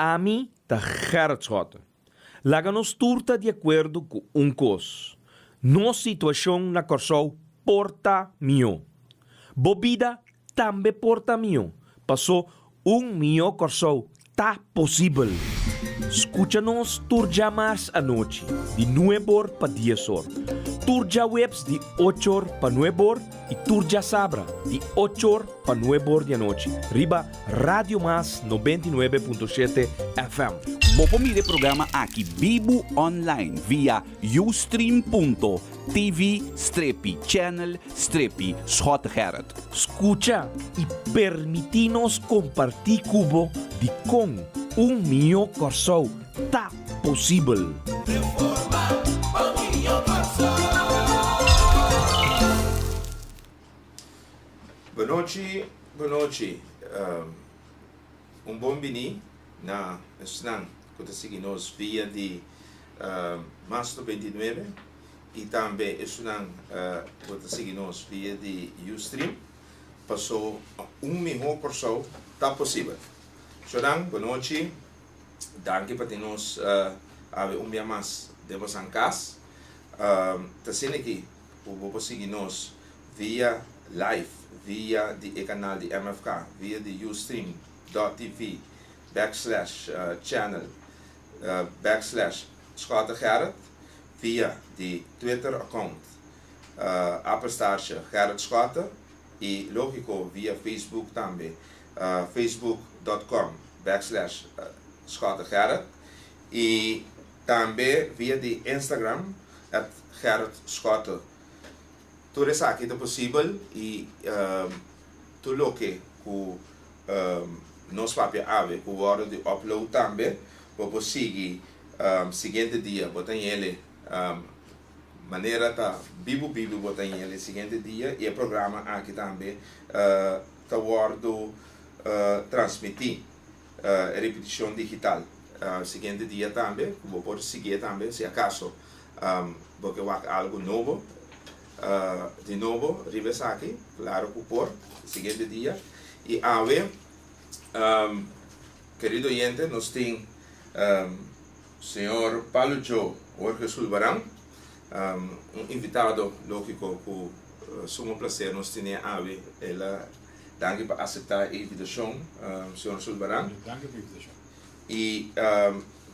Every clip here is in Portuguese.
a mim tá Gerrit Schotten. Laga nos turta de acordo com coisa. Nossa situação na Corsol porta mio. Bobida também porta mio. Passou mio Corsol tá possível. Escucha-nos turja mais à noite, de 9 para 10 horas. Turja webs de 8 horas para 9 horas e turja sabra de 8 horas para 9 horas da noite. Riba Radio Mas 99.7 FM. Mopo mire programa aqui Bibo Online via ustream.tv/channel/Schottengerrit. Escucha e permitinos compartir cubo de com mio Corsol tá possível. Boa noite, boa noite. Bom bini na Snang, que está seguindo via de março 29 e também Snang, que está seguindo via de Ustream. Passou milhão por show, tá possível. Chorang, boa noite. Danke para termos dia mais de vocês em casa. Tá sendo aqui, vou seguir nos via live, via de canal de MFK, via de ustream.tv/channel /Schottengerrit, via de Twitter account @Gerrit Schotten e lógico via Facebook também, facebook.com/Schottengerrit e também via de Instagram @Gerrit Schotten. Tudo isso aqui é possível e tudo o que nós papel ave com hora de upload também vou seguir seguinte dia botar ele maneira tá bibo botar ele seguinte dia e o programa aqui também tá guardo transmitir repetição digital seguinte dia também vou poder seguir também se acaso porque vai algo novo de novo regresa aqui claro que por seguinte dia e ave querido oyente nós tem senhor Paulo Joe Jorge Sulbarán invitado lógico que sumo prazer nós tem ave ela danke por aceitar a invitação senhor Sulbarán danke por invitação e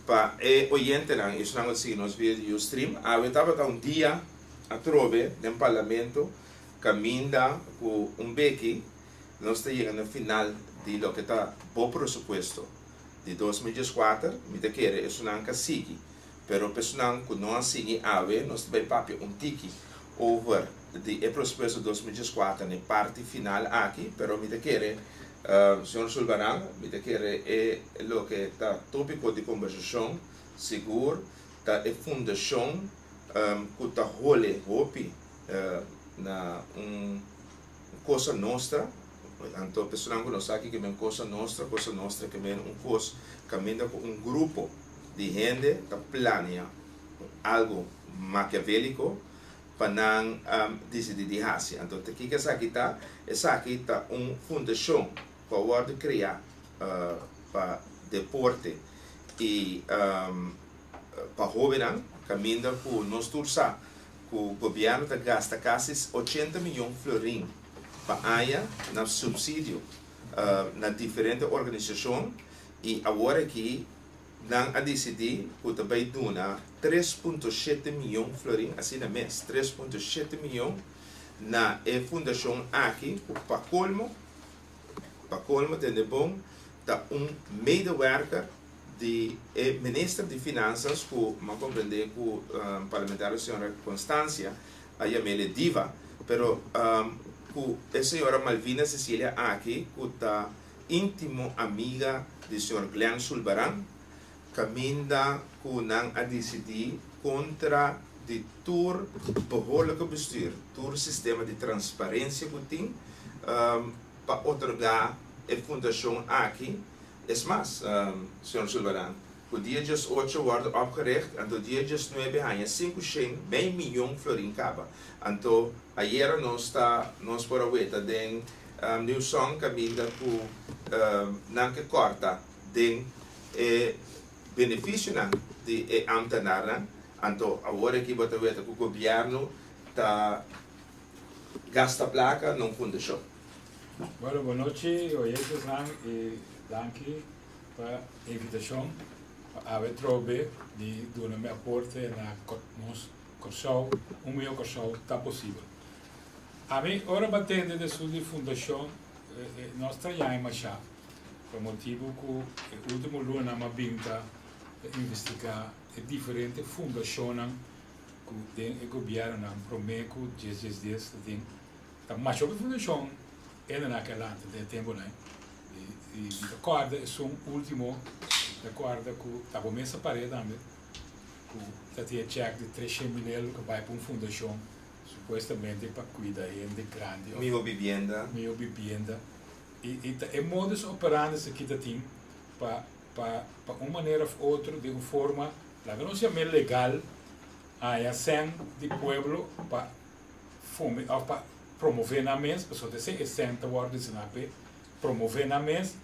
para oyente não isso não assim nós via de Ustream ave estava dia a trove no parlamento caminha com beque nós estamos chegando no final de lo que está bom pressuposto de 2004 me te quer isso não sigue pero pessoal que não sigue ave nós vai papel tiki over de pressuposto 2004 na parte final aqui pero me te quer senhor Sulbarán me te quer lo que está tópico de conversação seguro da fundação que está hopi na coisa nossa então pessoal que nós aqui que é coisa nossa que é coisa caminha com grupo de gente que planeia algo maquiavélico para não decidir de fazer então aqui que essa aqui está fundação para criar para deporte e para jovens caminha com nós tursa que o governo gasta quase 80 milhões de florins para área na subsídio na diferente organização e agora que não a decidir que também dona 3,7 milhões de florins assim na mês 3,7 milhões na fundação aqui para colmo tem bom tá medewerker de ministro de Finanças que me compreender que o parlamentar senhora Constância a Yamele Diva pero que a senhora Malvina Cecília aqui que está íntimo amiga do senhor Glenn Sulbarán caminha que não a decidir contra de todo behoorlijke bestuur todo sistema de transparência que tem para otorgar a fundação aqui. Es mais, senhor Sulbarán, o dia 8 wordt opgericht en o dia 9 há 500 milhões de florins caba. Então, ayer nós por a weta den new song caminha ku não que corta den benefício de ambtenaar. Então, agora que você vê que o governo está gasta placa numa fundação. Bueno, boa noite, oyentes e danke para a invitação a trobe de dar meu aporte na nosso curso, meu curso está possível. A mim, ora batendo de sua fundação, nós trabalhamos já, por motivo que o último ano uma binta investigar diferentes fundações que o governo promete desde tem, mas sobre fundação é naquela ano de tempo, né? E recorda é um último recorda que estava mesa parede também, que tinha cheque de 300 mil que vai para uma fundação supostamente para cuidar de grande Minha vivienda. E é modus operandi que tem para uma maneira ou outra, de uma forma, la não seja meio legal, a sem de pueblo para promover na mesa, pessoas de ser senta words na pe, promover na mesa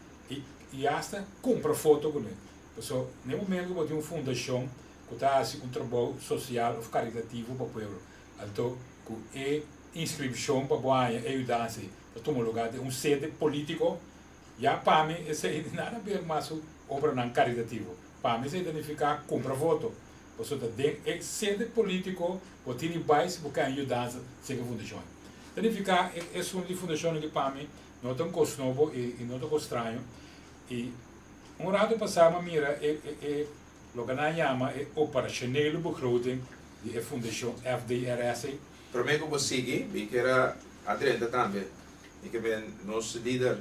e hasta compra foto com ele. Pessoal, no momento que tem uma fundação que está um trabalho social ou caritativo para o pueblo, então que é inscrição para ganhar ajudança para tomar lugar de sede político, já para mim isso é nada a ver mais obra não caritativo. Para mim, se identificar compra voto. Você tem sede político, você tem base para ajudança sem fundação. Identificar é uma fundação que para mim não é tão custo novo e não é tão estranho. E um rato passado, mira, logo na chama é operacionele begroting de fundação FDRS. Para mim, como sigo, eu quero atreta também. Eu ben nosso líder,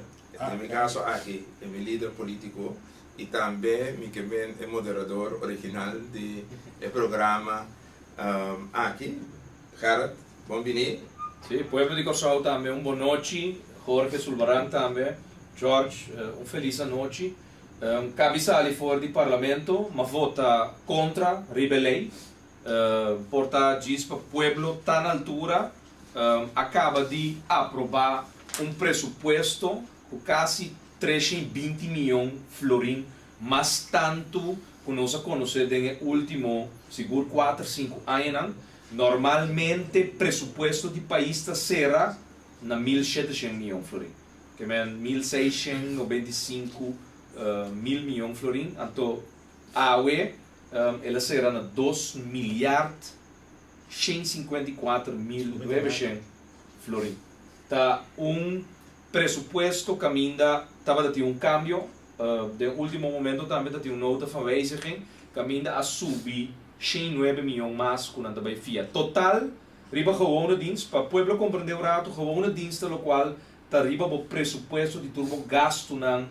no meu caso aqui, é meu líder político e também eu ben o moderador original do programa aqui. Gerard, bem-vindo. Sim, Pueblo de Corsau também, boa noite. Jorge Sulbaran também. George, feliz noite. Cabeça ali fora do parlamento, mas vota contra, rebelei. Porta diz para o Pueblo está na altura, acaba de aprovar presupuesto com quase 320 milhões de florins, mas tanto que nós conhecemos no último, seguro 4, 5 anos, normalmente presupuesto de país será na 1.700 milhões de florins, que é 1.695 mil milhões de florins, então a UE ela será na 2 milhões 154 mil florins. Tá presupuesto que ainda estava a ter câmbio, de último momento também está uma nota verwijziging, que ainda a subir 109 milhões mais que não vai FIA. Total, riba gewone dienst, para o pueblo compreender o rato, gewone dienst, no qual está riba o presupuesto de turbo gasto nan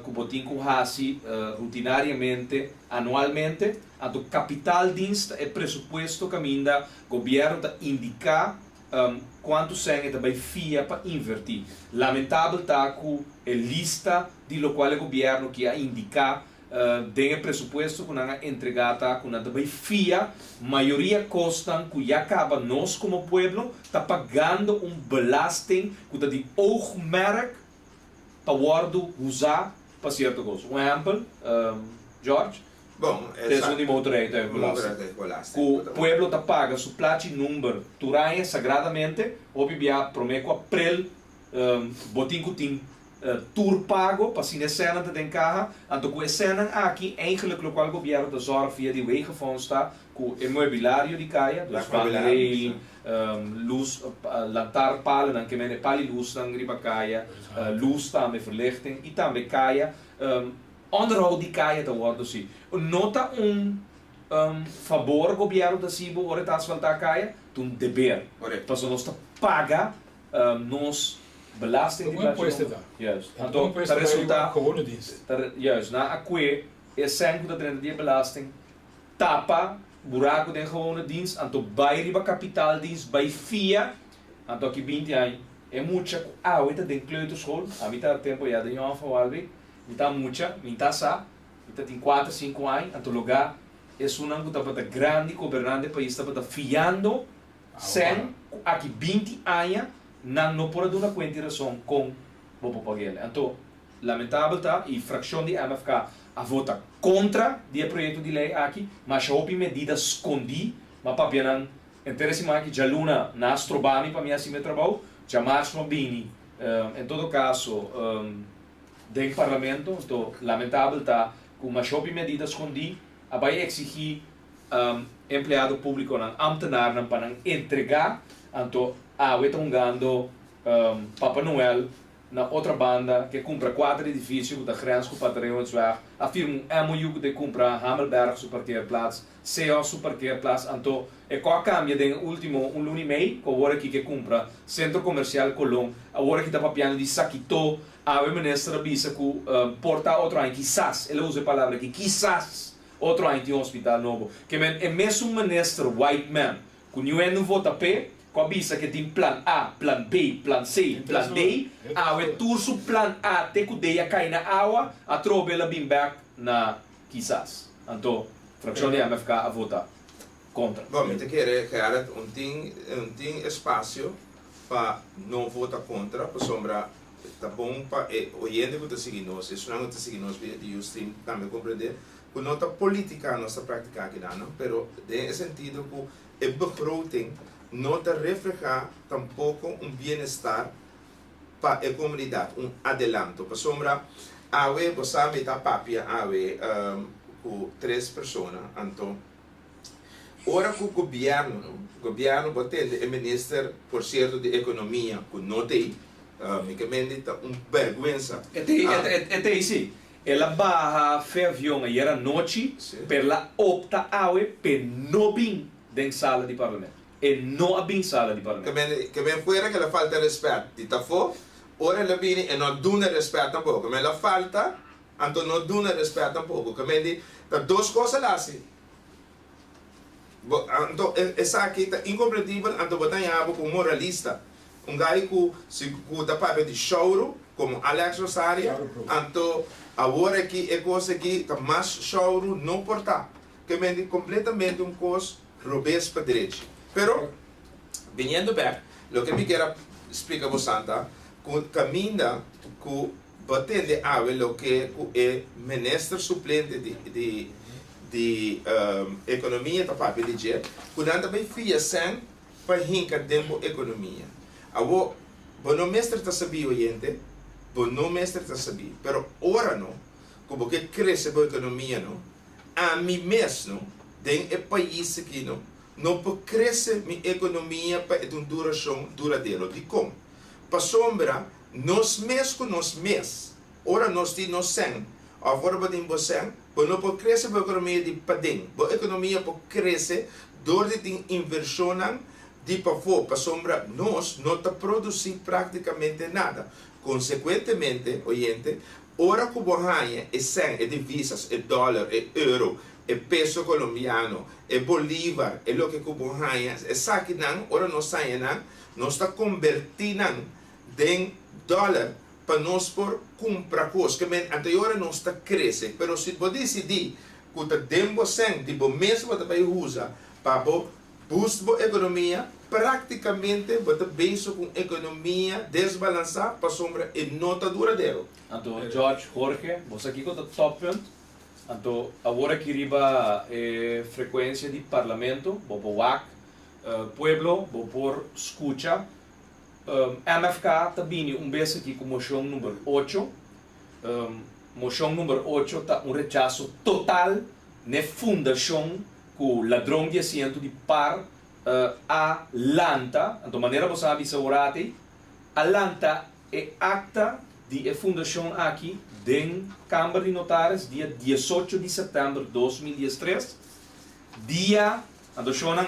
que botin com hasi rutinariamente, anualmente, a do capital dienst é presupuesto que ainda o governo está indicar quanto sangue também FIA para invertir. Lamentável está que a lista de lo qual o governo que a indicar tem presupuesto que não é entregada, que não também FIA, maioria custam que já acaba nós como pueblo está pagando belasting que está de oogmerk para usar para certa coisa. Um exemplo, George. Bom, essa de motorete é o pueblo está paga su plati número turanha sagradamente, obvia prometo april botin kutin tour pago para sin cena de carro, então com cena aqui eigenlijk o qual o governo da zorg via de wegenfonds está com o mobiliário de caia, dus vangrail, luz, lantaarnpalen, dan kemen pali luz dan riba caia, luz também verlichting e também caia. Onderhoud die caia te worden zie. Nota favor governo da Cibo ora tá asfaltar caia, um dever. Para nós paga nos belasting de imposto da. Juist. Então, para resultar gewone dienst. Juist, na aqui é sempre da de belasting tapa buraco de gewone dienst, então bij riba capital dienst bij FIA, então que 20 anos é muita oita de kleuterschool, a mim tá tempo já de Johan van Walbeek. Está muita, está sa, está tem 4, 5 anos, então lugar é uma que está grande governante país está fiando sem aqui 20 anos não pode dar conta razão com o paguel. Então lamentável tá e fração de MFK a votar contra o projeto de lei aqui, mas já houve medidas escondidas, mas para bem interesse mais que já luna nas trobami para mim assim me trabalho, já mais não bini, em todo caso, dentro do parlamento, então lamentável tá com uma houve medidas escondidas, a vai exigir empregado público não ambtenar não para entregar, então a wetongando Papa Noel na outra banda que compra 4 edifícios da grens com o patrão en Zwaar, afirma MOU de compra Hamelberg superkeerplaats, CO superkeerplaats, então é com a cambia de último ano e meio, com agora que compra Centro Comercial Colón, agora que está papiando de Saquito, a ministra avisa que porta outro ano, quizás, ele usa a palavra que quizás outro ano tem um hospital novo, que é mesmo ministro white man, que não vota P, com avisa que tem plan A, plan B, plan C, plan D, a turso plan A, te que deia cai na água, a trobe ela bem back na quizás. Então, fração de MFK a votar contra. Bom, eu quero criar um espaço para não votar contra, para sombra, tá bom para o gente que está seguindo nós, isso não está seguindo nós via de stream, também compreender, que não está política nossa prática aqui, não, pero de sentido que o begroting não está reflejar tampouco bem-estar para a comunidade, adelanto. Para sombra, você sabe, está papia, com 3 pessoas, então, ora que o governo batende o ministro, por certo, de economia, que não tem, unicamente está vergonha. É isso. Ela barra avião e era noite, per la opta per não vir dentro sala de parlamento. E não abrir sala de parlamento. Que vem fora que ela falta respeito. De tafo, ora ela vem e não dá respeito tampouco. Mas ela falta, então não dá respeito tampouco. Que vem de 2 coisas lá assim. Então, essa aqui está incompreensível, então botar em água com moralista. Gajo que se está para de choro, como Alex Rosario, então agora que é coisa que está mais choro não portar. Que vem de completamente coisa robês para direito. Pero, viniendo back, lo que me quero explicar a Santa, que caminha que batende a lo que é ministro suplente de economia da papel de dizer, que não também fia sem para hincar dentro da economia. Abo, não mestre está sabia oriente, não mestre está sabia, pero ora não, como que cresce a economia não, a mim mesmo dentro do país aqui não pode crescer minha economia para uma duração duradoura. De como? Para sombra, nós mesmos, ora nós temos 100, agora podemos 100, mas não pode crescer a economia de padem. A economia pode crescer durante a inversão de para sombra, nós não produzimos praticamente nada. Consequentemente, oyente, ora que o é 100, é divisas, é dólar, é euro, é peso colombiano, é bolívar, é o que Cuba ganha, é saque não, ora nós saímos, nós está convertindo em dólar para nós por comprar coisas, que anterior nós está crescendo, mas se você decidir que o tempo sem, tipo mesmo você vai usar para buscar a economia, praticamente você pensa com economia desbalançada para sombra e não está duradouro. Então, George, Jorge, você aqui com o top point. Então, agora que riba frequência de parlamento, vou por WAC, Pueblo, vou por escucha. MFK também vez aqui com moção número 8. Moção número 8 está rechazo total na fundação com o ladrão de assento de par a Lanta. Então, maneira você avisa agora, a Lanta é acta de fundação aqui den Câmara de Notários, dia 18 de setembro de 2013. Dia,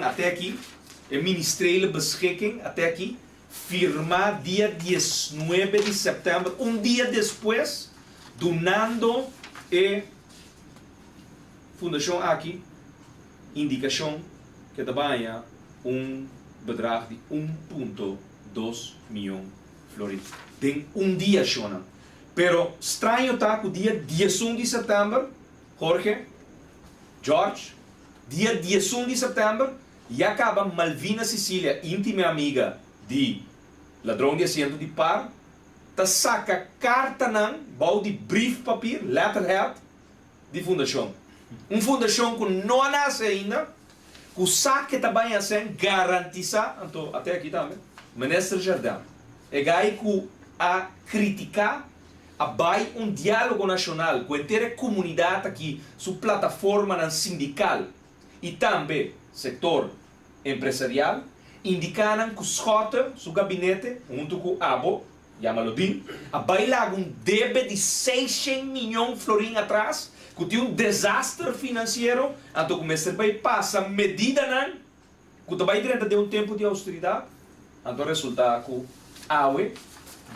até aqui, o Ministério beschikking, até aqui, firma dia 19 de setembro, dia depois, donando a fundação aqui, indicação que trabalha bedrag de 1,2 milhão de florins. Tem dia, Shona. Pero estranho está que o dia 11 de setembro, Jorge, George, dia 11 de setembro, e acaba Malvina Cecília, íntima amiga de ladrão de assento de par, ta saca carta não, bau de brief papir, letterhead, de fundação. Fundação que não nasce ainda, que o saque também é garantizar, então, até aqui também, Ministro Jardim, é que a criticar vai diálogo nacional com a inteira comunidade aqui, sua plataforma sindical e também setor empresarial, indicando que o Schota, seu gabinete, junto com o ABO, chama-lo BIM, vai lá débito de 600 milhões de florins atrás, que tem desastre financeiro, então começa a passar medida, que também dentro de tempo de austeridade, então resulta que a AUE,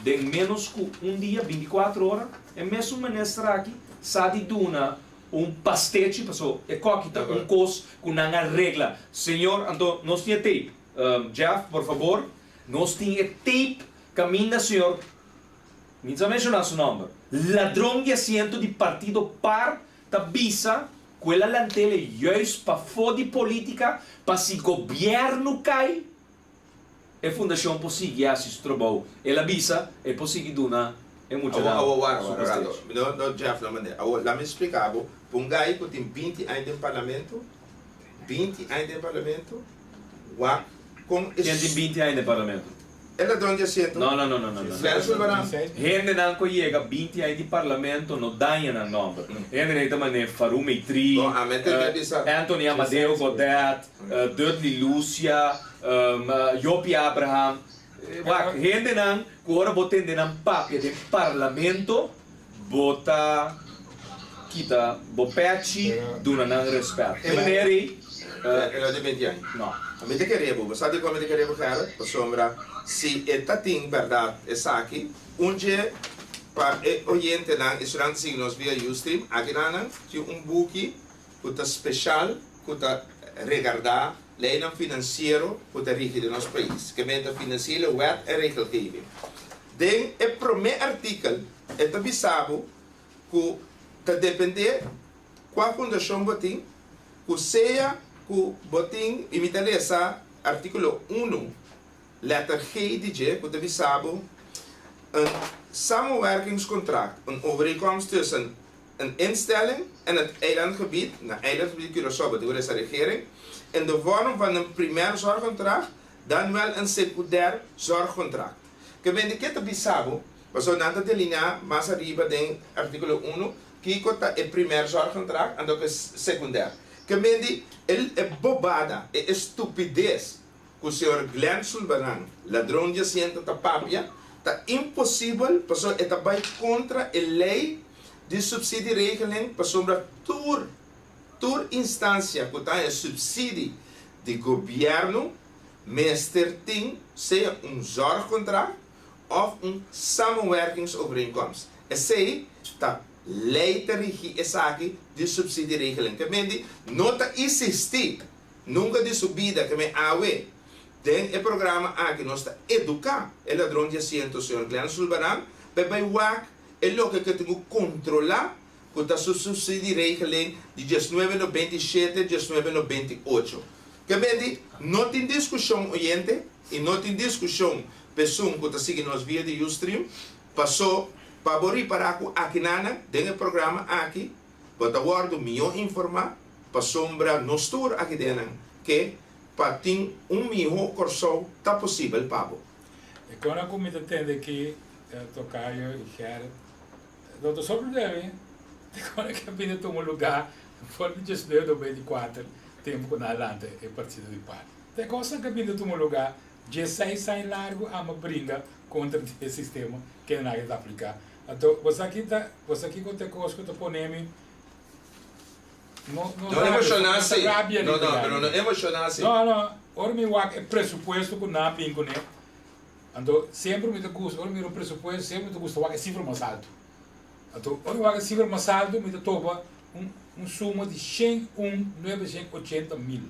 de menos que dia, 24 horas, é mesmo ministro aqui, sabe de pastete, pessoal, é coquita, coisa que não há regra. Senhor, então, nós temos tape. Jeff, por favor, nós temos tape, caminha, senhor, não precisa mencionar seu nome, ladrão de assento de partido par, da bisa, aquela lantela justo para fora de política, para se governo cai, a fundação consegue assistir trabalho. Ela bisa, é possível dar é muito não, Jeff, não mandei. Lá me explicava, um gai que tem 20 anos de parlamento, com quem tem 20 anos de parlamento? Ela ladrão de assento. Não. Gente não chega 20 anos de parlamento, não dá o nome. Gente também Faru Meitri, Anthony Amadeo Godet, Dudley Lúcia, Yopi Abraham. Gente não, agora botem de papel de parlamento, bota kita bopete, duna não respeito. É maneira ela de 20 anos. Não. A mim te queria, sabe como te queria, cara? Sombra, se está tem verdade, essa aqui, onde para oriente não, estudando signos via Ustream, aqui não, tinha book que está especial, que está regardar lei financeiro que está rico do nosso país, que mente financeiro, wet e regelgeving. Den o primeiro artigo, está bisabo que está depender qual fundação botim, que seja que botim imita essa artigo 1, letter G de G, que está bisabo samenwerkingscontract, een overeenkomst tussen een instelling en het eilandgebied, eilandgebied Curaçao, bedoel is de regering, in de vorm van een primair zorgcontract, dan wel een secundair zorgcontract. Que vem de que te bisabo, mas o nada de linha mais arriba tem artigo 1, que cota é primeiro zorgcontract, ando que é secundair. Que vem de é bobada, é estupidez, que o senhor Glenn Sullivan, ladrão de assento da papia, está impossível, pessoal, é também contra a lei de subsídio-regeling, para toda instância que tem subsídio de governo, meester tem, seja zorgcontract of samenwerkingsovereenkomst. Essa está lei te rige essa aqui de subsídio-regeling. Que vem não está existir, nunca de subida que me awe. Tem o programa aqui, nós está educar o ladrão de assento, o senhor Glenn Sullivan, para o que tem que controlar que está subsídio-regeling de 1997 a 1998. Que vem não tem discussão oriente e não tem discussão pessoa que está seguindo as vias de Ustream, passou para abrir para aqui nana, tem o programa aqui, para guardar melhor informar, para sombra nos tour aqui dentro, que para ter melhor curso está possível para e quando a comida entende que tocaio e quer do sobre dele quando que a vida toma lugar foi de 2024 tempo na lante e partido de par tem coisa que a vida toma lugar 16 sai largo a uma briga contra o sistema que não é aplicar então você aqui com tem coisa que tu poneme não emocionasse não emocionasse não ora me é pressuposto que não pingo né então sempre me gusta ora me pressuposto sempre me gusta é cifra mais alto então ora cifra mais alto me topa suma de 101.980 mil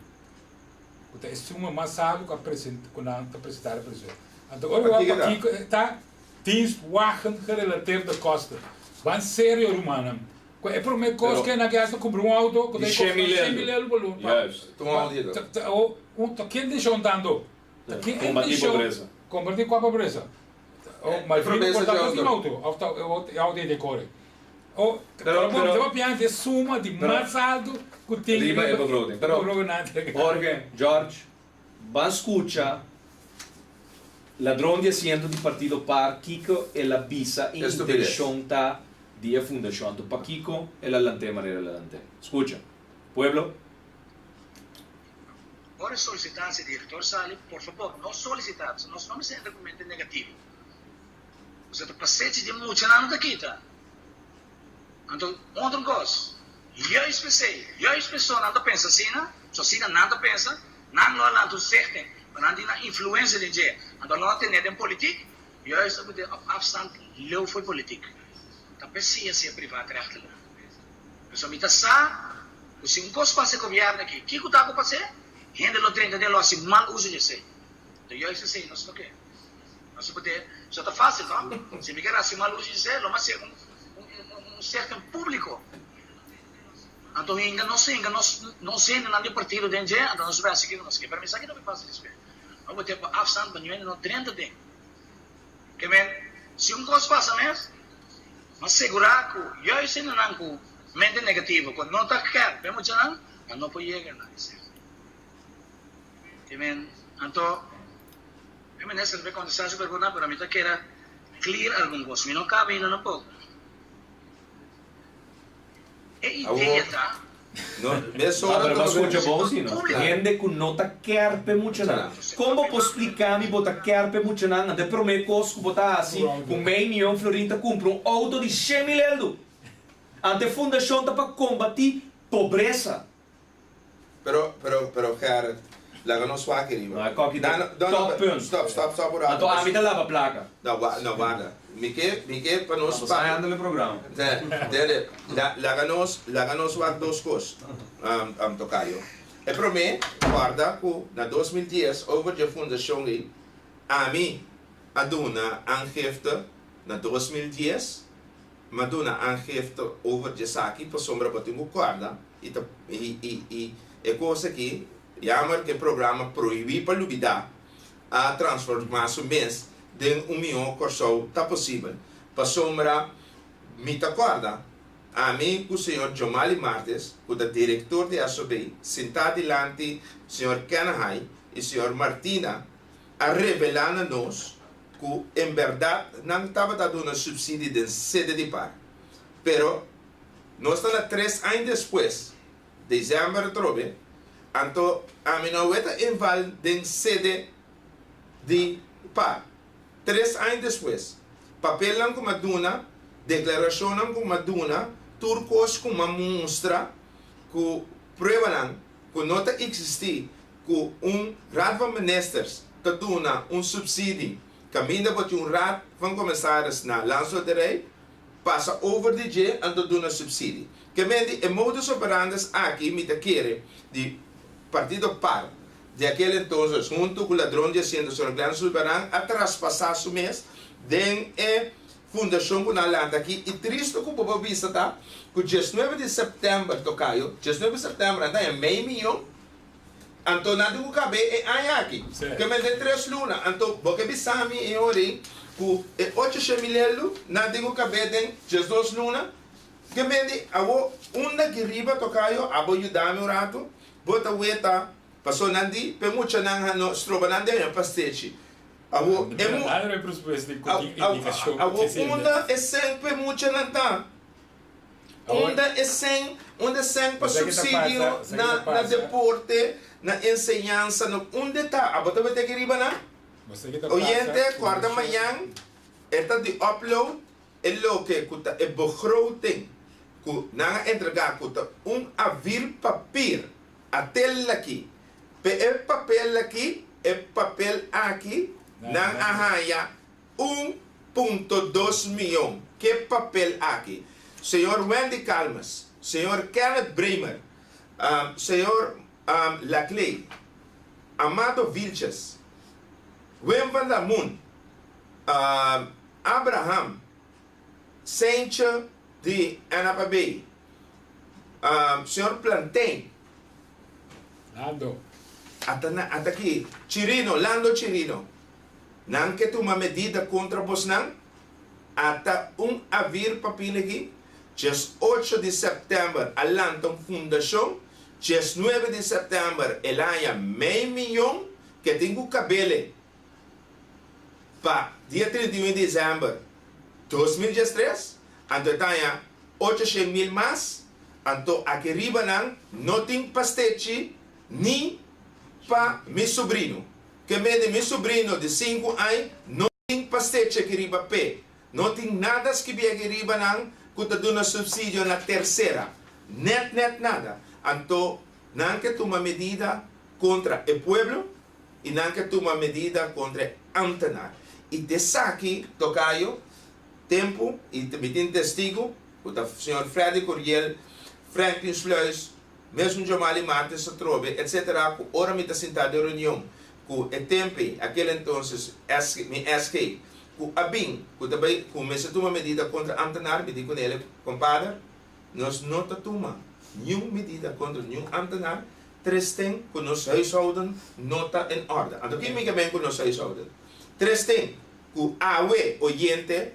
é suma mais alto que apresentar a pessoa então ora aqui está tens wagen gerelateerd de kosten van sério humana é por uma coisa que na gasta comprar auto que tem 100 mil valor yes quem deixa andando combater com a pobreza mas o importante é o auto de decore Oh, Pero- pero piante suma di pero- mais alto que tem Rima e begroting. Pero- Pero Jorge, George, van escucha ladrón de asiento do partido par Kiko e la visa Estupidez. intención ta dia fundación tu pa Kiko e la lante manera la lante. Escucha, pueblo, Ora solicitar-se diretor Sali, por favor, não solicitar, nós não ser documento negativo. Você está passando de muito na daqui, tá? Então, outra coisa, eu especial, nada pensa assim, né? Só assim, nada pensa, não lá do certo, não tem influência de dia. Então, não tem nada em política, eu estou de afstand, eu fui política. Tá ciência privada recht. Pessoal, me tá sa, o 5 passa governo aqui, que que tá com passar? Gente não tem entender assim mal uso de ser. Então eu isso sei, não sei o que. Não sei porque só tá fácil, não? Se me quer assim mal uso de ser, não mas ser um certo público. Então ainda não sei ainda nada de partido dentro, então não sei assim que não sei. Para mim isso aqui não me passa isso. Eu vou ter para afstand para ninguém não treina tem. Que men se coisa passa mesmo, mas segurar que eu sei não com mente negativa, quando não tá quer, vemos já não pode chegar nada. Amen. Então, eu me serve quando está super boa, para mim tá que era clear algum coisa, me não cabe ainda não pouco. É ideia, tá? No, messo ah, ora pero mas trobe. escucha bom sim, não? Público. Gente que não tá querpe muito não. Como posso explicar me botar querpe muito não? Ande prometo que botar assim, com meio milhão florinta compra um auto de 100 mil euros. Ante fundação tá para combater pobreza. Pero, cara, laga no swak riba. Ah, cocky Dan- dan- top punt. Stop, por Então a mim tá lá para placa. Não, guarda. Mique, para nós Vamos sair no programa. laga nos swak dos coisas. Tocayo. E para mim, guarda, que na 2010, over de fundação aí, a mim, a duna aangifte, na 2010, maduna aangifte over de saki, para sombra para tinha guarda, e coisa que, jammer que o programa proíbe para lubida a transformação mês de milhão corso tá possível. Para sombra, me acorda, a mim com o senhor Jomali Martes, o diretor de ASOB, sentado diante o senhor Kanahai e o senhor Martina, a revelar a nós que, em verdade, não estava dando subsídio de sede de par. Pero, nós estamos 3 anos depois, dezembro trobe, então a minha weta enval de sede de par. 3 anos depois, papel lang como duna, declaração lang como duna, turcos como mostra, que prova lang, que não existe, que raad van ministers te duna subsídio, caminho para raad van commissaris na landshouderij, passa over de G en te doen subsídio. Que mendi e modus operandi aqui me te quere de partido par de aquele entonces junto com o ladrão de asiento sobre Clan Sulbaran a traspasar su mês den e fundação com a landa aqui e triste com o povo vista tá que 19 de setembro tocaio 19 de setembro anda é meio milhão então nada com cabe e aí aqui que me de 3 luna então porque bisami e ori ku e 8 mil nada com cabe den 12 luna que me de awo unda que riba tocaio abo ajudar-me rato bota weta passou nandi pe mucha nang hano stroba nandi é pastete awo emu nada é pressuposto de indicação. awo unda é sempre mucha nanta unda é sem para subsídio na deporte na enseñança no onde tá abota bete que riba na oyente guarda manhã eta de upload é lo que kuta é begroting ku na entregar kuta avir papir até aqui pe papel aqui papel aqui nang ahaya 1.2 milhão que papel aqui senhor Wendy Calmas senhor Kenneth Bremer senhor Laclay Amado Vilches Wim van der Moon Abraham Saintje de Anapabay senhor Plantain Nando. Até aqui, Chirino, Lando Chirino. Não que tu uma medida contra vos não? Até avir papel aqui. dia 8 de setembro, alantam fundação, dia 9 de setembro, elaya meio milhão, que tem o cabelo, para dia 31 de dezembro, 2013, então tenha 800 mil mais, então aqui riba não tem pastete, nem para meu sobrinho. Que meu sobrinho de 5 anos, não tem pastete que riba pé. Não tem nada que vier que riba que está dando subsídio na terceira. Net nada. Então, não que toma medida contra o pueblo e não que toma medida contra o antenar. E desse aqui, tocaio, tempo, e também tem testigo, o senhor Freddy Curiel, Franklin Sluis, mesmo Jamali Martins, Satrobe, etc. Ora me está sentado em reunião, com o tempo, aquele então, me SK, com a BIM, com também, com me se toma medida contra Antenar, me digo com ele, compadre, nós não tomamos nenhuma medida contra nenhum Antenar, três tem com nosso huishouden, nota em ordem. Então, quem me quer com nosso huishouden? Três tem com a oyente,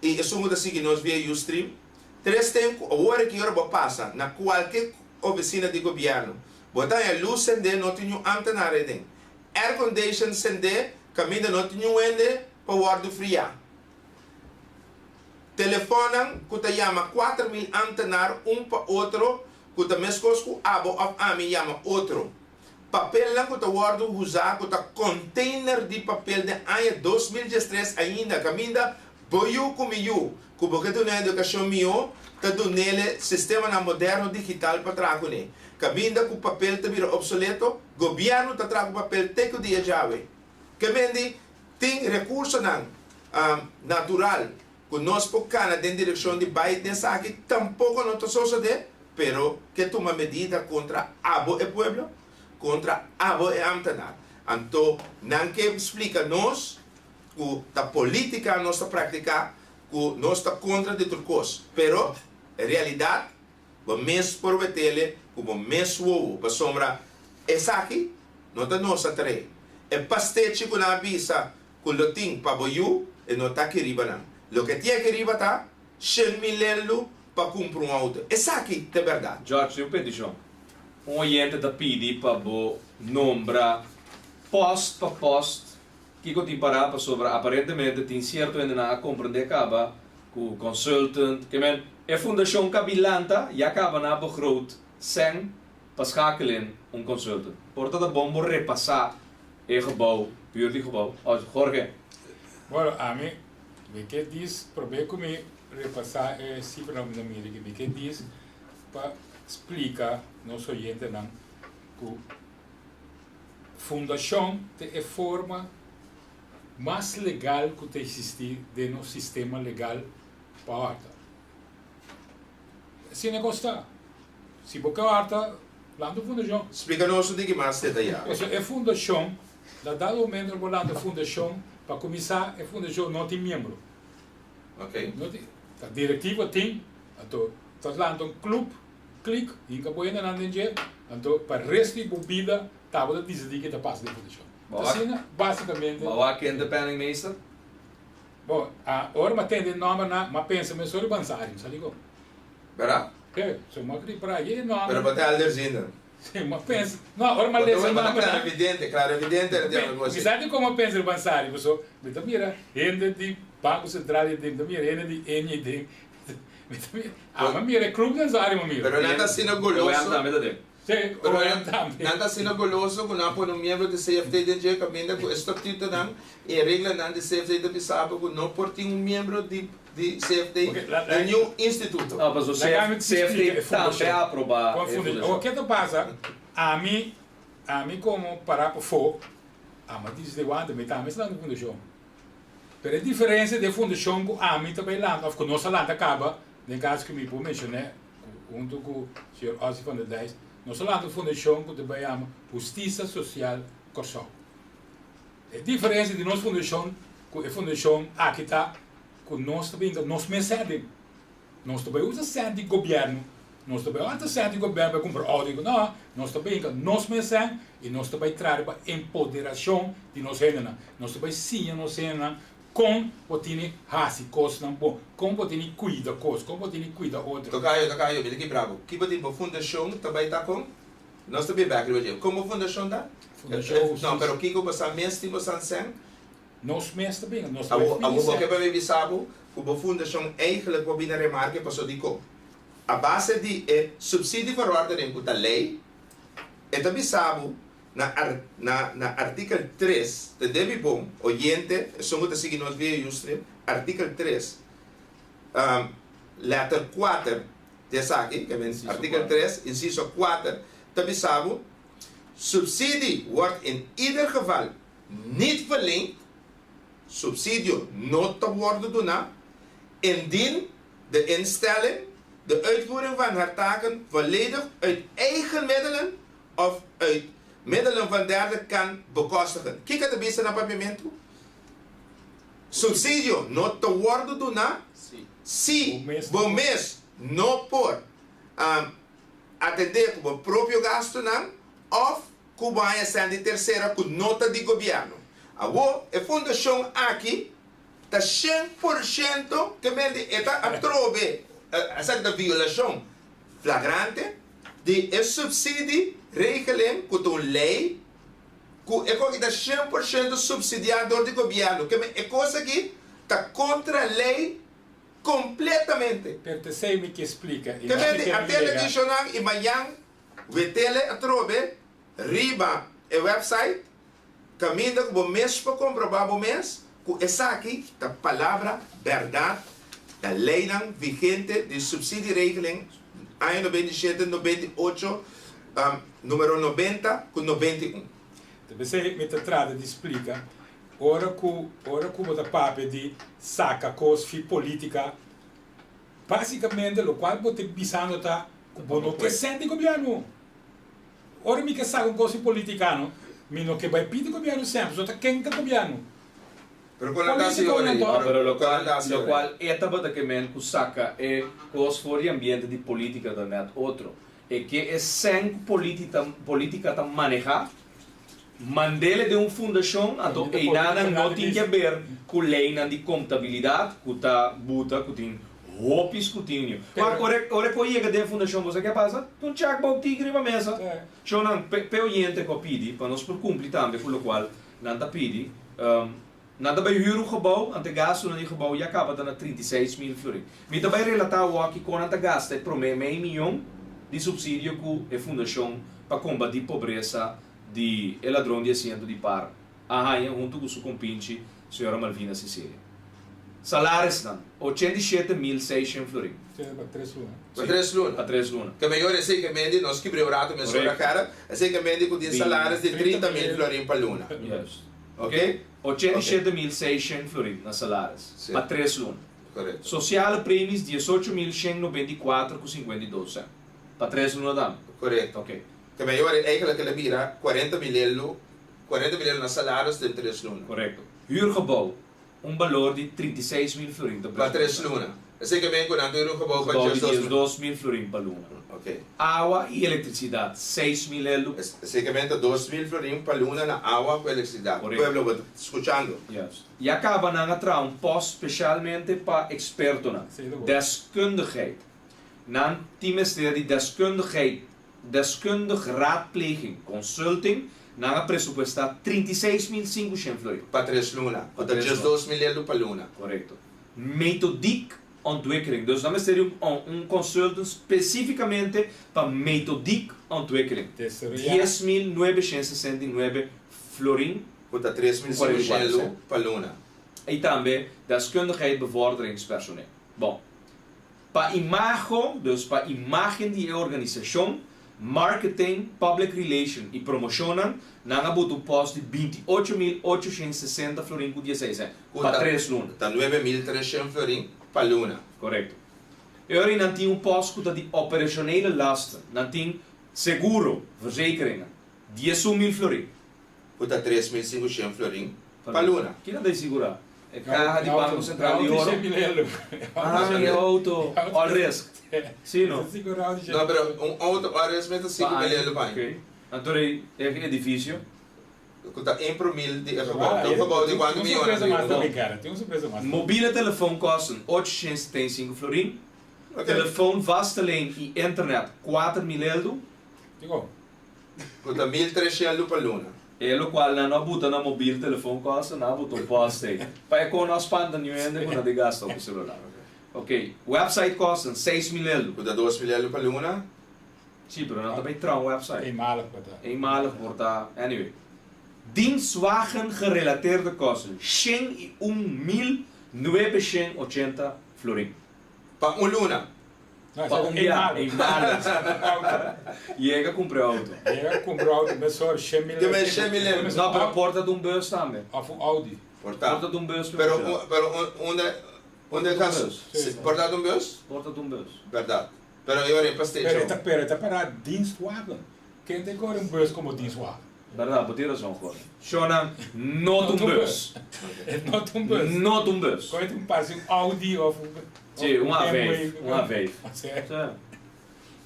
e isso muda assim que nós via o stream. Três tem com a hora que hora passa na qualquer oficina de governo. Botar a luz acender, não tem um antenar aí. Air condition acender, caminho não tem um ende para o ar do friar. Telefonam, que te chama 4.000 antenar um para outro, que te mescos com abo of ami chama outro. Papel lang que te guardo usar, que te container de papel de ano 2013 ainda, caminho boiu comigo, que porque tu na educação meu, te do nele sistema na moderno digital para trago ne. Caminho que o papel te vira obsoleto, governo te trago papel teco dia jave. Caminho tem recurso natural, que nós pocana dentro da direção de bairro dessa aqui, tampouco não te sucede, pero que toma medida contra abo e pueblo, contra abo e antenar. Então, não que explica nós, que a política nós está praticar, que nós está contra de tudo coisa. Pero, em realidade, o mesmo por vetele, como o mesmo ovo, para sombra, essa aqui, não está nossa três. É pastete que na avisa, que o tem para boiu, e não está aqui riba não. O que tinha que riba está, 100 mil para comprar um auto. Essa aqui, é verdade. George, eu petição. Oyente da pedi para bo nombra post para post que eu tenho para sobre aparentemente tem certo ainda na compreender acaba com o consultant que men é fundação cabilanta e acaba na begroot sem paschakelen consultant. Portanto, bom repassar o gebouw, puur die gebouw. Jorge. Bueno, a mim, o que diz, probeer comigo repassar esse problema da minha, o que diz para explicar nosso oyente não que fundação é a forma mais legal que tem existir dentro do sistema legal para a horta. Se não gostar, se boca horta, lá do fundação. Explica-nos o que mais detalhado. A fundação, da dado momento que lá da fundação, para começar, a fundação não tem membro. Ok. A diretiva tem, então, lá um clube, clique, e acabou ainda não tem dinheiro, então, para o resto da bebida, estava a decidir que está passando de fundação. Assim, basicamente. Mas aqui independent meester? Bom, agora tem de nome, mas pensa, mas sobre Bansari, sabe como? Verdade? É, se uma cri para aí, nome. Pero para ter alderzinda. Sim, mas pensa. Não, agora mas lesa nome. Claro, evidente, Mas sabe como pensa o Bansari? Você, mira, ainda de Banco Central, ainda mira, ainda de ND. Mas mira, é clube Bansari, mira. Pero nada sino goloso. Sim, Pero também. nada sino goloso, quando há um membro de CFT de dia caminha com estatuto não e regra não de CFT de pisado, que não por ter membro de CFT em nenhum instituto. Não, mas o CFT também é aprovar. O que te passa? A mim como parar para fogo, mas diz de onde me está, mas lá no fundação. Pero a diferença de fundação com a mim também lá, ou com nossa lá acaba, no caso que me mencionei, junto com o senhor Ossi van der Dijs, nossa lá do fundação que também chama Justiça Social Corsão. A diferença de nossa fundação com a fundação aqui está, com nós também, nós me cedem. Nós também usamos cento de governo. Nós também usamos cento de governo para comprar áudio. Não, nós também nós me cedem e nós também trabalhamos para empoderação de nós ainda. Nós também sim, nós ainda como potini hasi cos não bom, como potini cuida cos, como potini cuida outro. Tocayo, me bravo. Que botin para fundação também está com? Nós também vai acreditar. Como fundação dá? Não, pero Kiko passa mestre passa sem. Nós mesmo também, nós Algo que vai ver sabe, o fundação eigenlijk wat binnen remarque passou de com. A base de subsídio para ordem com a lei, é também sabe na artigo 3 de deve bom, oyente, somos de seguir nós via Ustream, artigo 3, letter 4, dessa aqui, que é artigo 3, inciso 4, também sabe, subsídio wordt in ieder geval niet verleend, subsídio não te worden doen, indien de instelling de uitvoering van haar taken volledig uit eigen middelen of uit middelen van derden kan bekostigen. Kijk de beste naar papiamento. Subsídio não te worden doen, se o mês não por atender com o próprio gasto, of com a de terceira com nota de governo. Agora, a fundação aqui está 100% que está a trobe essa violação flagrante de subsídio regeling com uma lei que está 100% subsidiado do governo, que é coisa que está contra a lei completamente. Pero sei me que explica. Que a televisão e amanhã o tele a trobe riba a website caminha com o mês para comprovar o mês com essa aqui a palavra verdade da lei vigente de subsídio regeling ano 97, 98, número 90 com 91. Então, sei me trata de explica. Ora que o papo de saca coisa política, basicamente, o qual você bisando tá com o que sente governo. Ora me que saca coisa politicano, me não que vai pedir governo sempre, só tá quem tá governo. Pero con la nazione, pero lo qual etapa da que men saca é cos for ambiente de política da net outro é que é sem política tá manejar mandele de fundação então e nada não tem que ver com lei de contabilidade que tá buta que tem hopis que tem ora que chega de fundação você que passa tu check bom tigre na mesa só não oyente que pedi para nós por cumprir também por lo qual não tá pedi nada bij huurgebouw, aan de gas van die gebouw, je acaba dan 36.000 florin. Met daarbij relatado aqui com aan de gas, het promete meio milhão de subsídio que a fundação para combater pobreza de ladrão de assento de par. Arranha junto com sua compinche, senhora Malvina Cecília. Salários não, 87.600 florin. Para 3 lunas. Para 3 lunas. Que melhor é que mende, nós que brevrato me sobre a cara, é que mende com salários de 30.000 florin para luna. Yes. Ok? 87.600 florin na salários. Para 3 lunas. Correto. Social prêmios 18.194,52. Para 3 lunas dá. Correto. Ok. Que melhor é que ela vira 40 mil na salários de 3 lunas. Correto. Huurgebouw, valor de 36.000 florin. Para 3 lunas. É que vem com o huurgebouw para 2.000 florin para luna. Ok. Água e eletricidade, 6.000 euros. Segmento 2.000 florin para luna na água com eletricidade. Correto. Pueblo, escuchando. Yes. E acaba na entrar post especialmente para experto na deskundigheid. Na teamster die deskundig raadpleging, consulting, na pressuposta 36.500 florin. Para 3 lunas. Ou seja, 2.000 para luna. Correto. Metodiek ontwikkeling. Dus dan is er consultant especificamente para metodiek ontwikkeling. 10.969 florin. Puta 3.500 para luna. E também deskundigheid bevorderingspersoneel. Bom, para imago, dus para imagem de organização, marketing, public relation e promocionam, nanga boto post de 28.860 florin com 16 para 3 lunas. Está 9.300 florin para luna. Correto. E ora não tem post de operationele lasten, não tem seguro, verzekeringen, 10.000 florin. Puta 3.500 florin para luna. Que não tem segurar? É carro de Banco Central de Ouro. É auto, all risk. Sim, não? Não, pero auto, all risk, 5 mil para. Ok. Então é edifício. Kuta 1 promil di Agora, então gebouw de 4 tem uma surpresa mais também, milhões. cara. Tem uma surpresa mais. Mobiele telefoon kosten 875 florin. Telefoon vastelijn e internet 4 mil euro. Digo, Kuta 1.300 para luna. E lo qual não bota na mobiele telefoon kosten, não bota um poste. Para com nós panda não ainda quando de gasto com o celular. Ok, website kosten 6 mil euro. Kuta 2 milhões para luna. Sim, mas não também trouw website. eenmalig wat dat. Eenmalig wordt dat, anyway. Dienstwagen gerelateerde kosten 1.980 florin. Pa luna. Não, Para é dia, eenmalig. eenmalig. Chega comprou auto. Je comprou auto met zo'n chemie. Je met chemie. Não, para a porta de bus também. Of een Audi. Porta de bus. Pero onde caso? Sim. Porta bus? Porta de bus. Verdade. Pero eu era para station. Pera, para dienstwagen. Quem tem agora bus como dienstwagen? Verdade, botar razão agora. Shona, not bus. É not bus. Not bus. Qual é um passe um Audi of Sim, uma vez. Uma vez.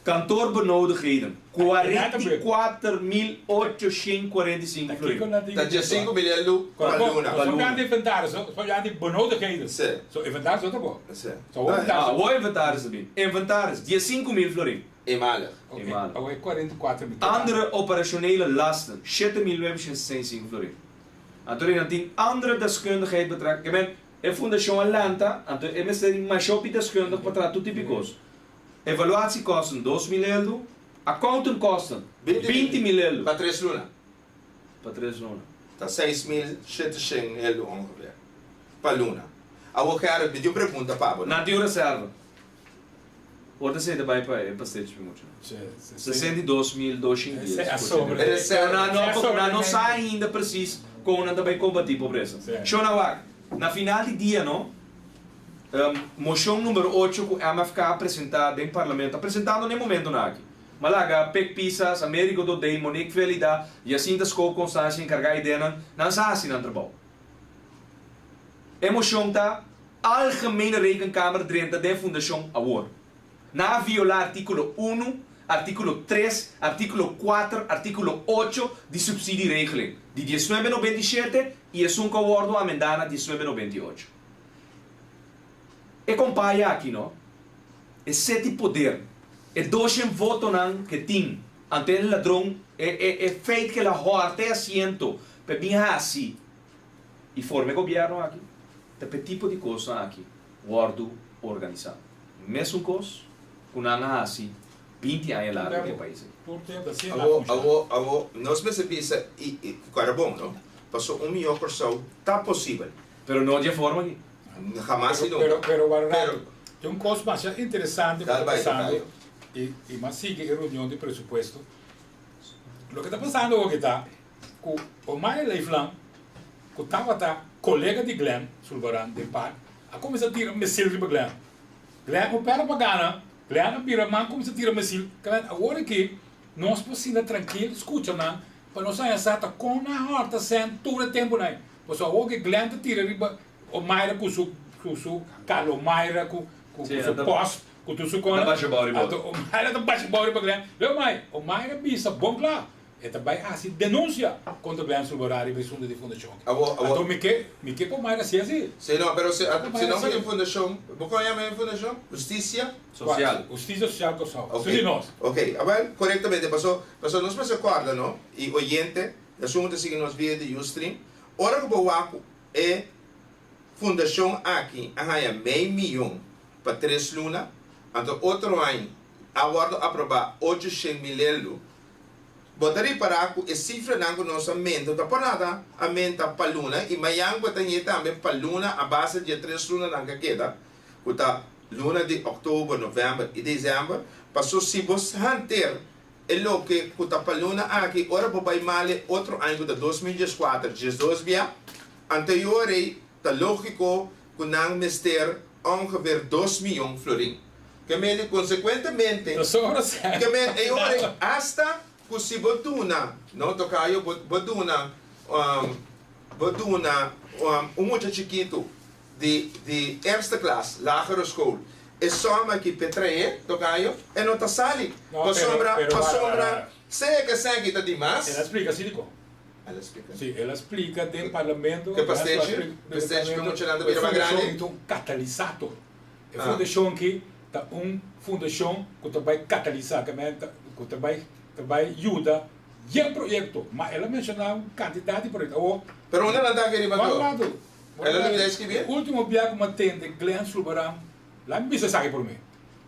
Kantoor benodigheden 44.845 florin. Dat je 5 milhões para luna. Vandaag de inventaris, vandaag de benodigheden. Sim. Zo, inventaris dat ook. Sim. Zo, Ah, o inventaris erbij. Inventaris, die 5.000 florin. Eenmalig. eenmalig. Oké, 44 mil. Andere operationele lasten 7.965 florin. Antorin, dat die andere deskundigheid betreft. Ik ben een Fundação Atlanta, Antorin, ik ben een shopie deskundig betreft, tout typicos. Evaluatiekosten 2 mil euro. Accountantkosten 20 mil euro. Para 3 luna. Para 3 luna. Dat 6.700 ongeveer. Para luna. Eu quero pedir uma pergunta, Pablo. Na die reserva. Wordt ze erbij para stage muito. 62.200. É a sobra. Não sai ainda preciso com nada bem combater pobreza. Shonawak, na final de dia, não? Moção número 8 que a MFK apresentado em parlamento, apresentado no momento não aqui. Malaga, Pek Pisas, Américo do Dei, Monique Velida, Jacinta Scope Constância encarregada de não se assinam trabalho. A moção está Algemene Rekenkamer Drenthe da Fundação Award. Na violar artículo 1, artículo 3, artículo 4, artículo 8 de subsidieregeling de 1997 e é um acordo amendado na 1998. E acompanha aqui, não? É sete poder. É 200 votos que tem ante o ladrão. É feito que a horta é assento para vir assim. E forma o governo aqui. Tem tipo de coisa aqui. Guardo organizado. Mesmo coisa, com a assim, 20 anos lá no país. Portanto, assim Nós percebemos e era bom, não? Passou 1 milhão por cento. Está possível. Pero não de forma aqui. Jamás e nunca. Pero tem um curso bastante interessante que está passando e mas sigue a reunião de presupuesto. O que está passando hoje está com o Mário Leiflan, que estava colega de Glenn Sulvaran de par, a começar a tirar missil de Glenn. Glenn opera para Gana, Glenn pira man começa a tirar missil. Agora que nós precisamos tranquilo, escuta não, para nós sair exata com na horta sem todo o tempo não. Pois agora que Glenn tira riba o Mayra com su Carlo Mayra com su post com tu su com da baixa bora o Mayra da baixa bora para Glenn. Leu mai, o Mayra bisa bom lá. É também assim denúncia contra o Glenn Sulvarari e Sunda de Fundação. Então me que o Mayra se assim. Se não, pero se não vai em fundação, vou conhecer a fundação, justiça social. Justiça social que só. Okay. Nós. Ok, agora corretamente passou nós me acorda, não? E oyente, assunto seguir nos via de Ustream. Ora que o Waco é fundação aqui, a meio milhão para 3 luna, então outro ano, agora aprovar 800 mil euros. Botari para ako, e cifra ng nós aumento, da por nada, aumenta para luna, e mayang batanha também para luna, a base de 3 luna ng kakita, kuta luna de outubro, novembro e dezembro, passou se você hanter, e lo que kuta para luna aqui, ora babay male, outro ano da 2014, 12 via, anterior tá lógico, kunang mister, ongeveer 2 milhões florin. Que me consequentemente, que me hasta se boduna, não tocayo boduna, muito chiquito de eerste klas, lagere school. É só que petrae, tocayo, e não tá sali. Pa sombra, sei que tá demais. Ela explica assim, Ela explica. Sim, ela explica do parlamento. Que pastete? Pastete que funcionando bem grande. É um catalisador. É Ah. fundação que tá fundação que vai catalisar, que vai ajudar o projeto. Mas ela mencionava quantidade de projetos. Pero onde ela está querendo bater? Ela não quer escrever? O último viagem que eu tenho, Glenn Slubaram, lá me disse sabe por mim.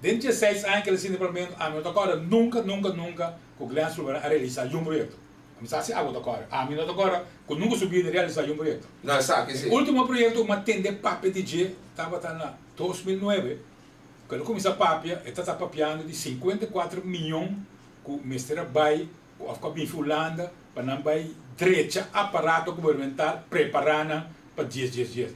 Dentro de 6 anos que ele se parlamento, a mim agora nunca que o Glenn Slubaram a realizar um projeto. A mim sabe agora. A mim agora que nunca subi de realizar um projeto. Não, sabe que sim. O último projeto que eu tenho para PDG estava na 2009. Quando eu comecei a papiar, eu estava papiando de 54 milhões que o mestre vai, com a Binfulanda, para não vai direita aparato governamental preparando para 10.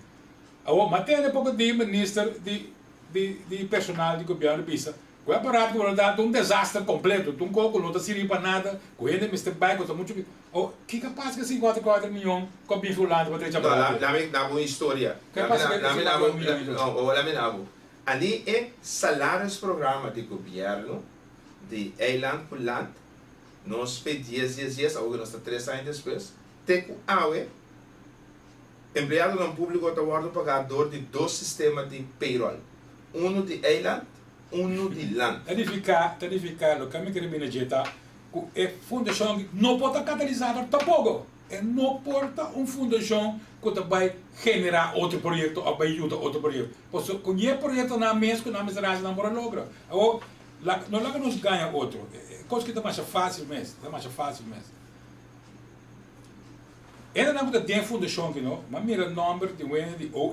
Mas tem um pouco de ministro de personal de governo pisa. O aparato governamental é um desastre completo. Um coco não está servindo para nada. O ele mestre vai com muito. Que capaz que 54 milhões com a Binfulanda para direita aparato? Não, na boa história. Ali é salários programa de governo de eiland por land. Nós fez 10, agora nós está 3 anos depois. Teco awe, empregado não público está guardando pagador de 2 sistemas de payroll. Um de eiland, um de land. Tanificar, o que eu quero dizer que a fundação não pode catalisar tampoco. Não pode uma fundação que vai generar outro projeto ou vai ajudar outro projeto. Porque com esse projeto na mesa, que não pode lograr. Não é que nós ganhamos outro. Coisa que está mais fácil mesmo. Ainda não tem fundação que não, mas mira o número de OM,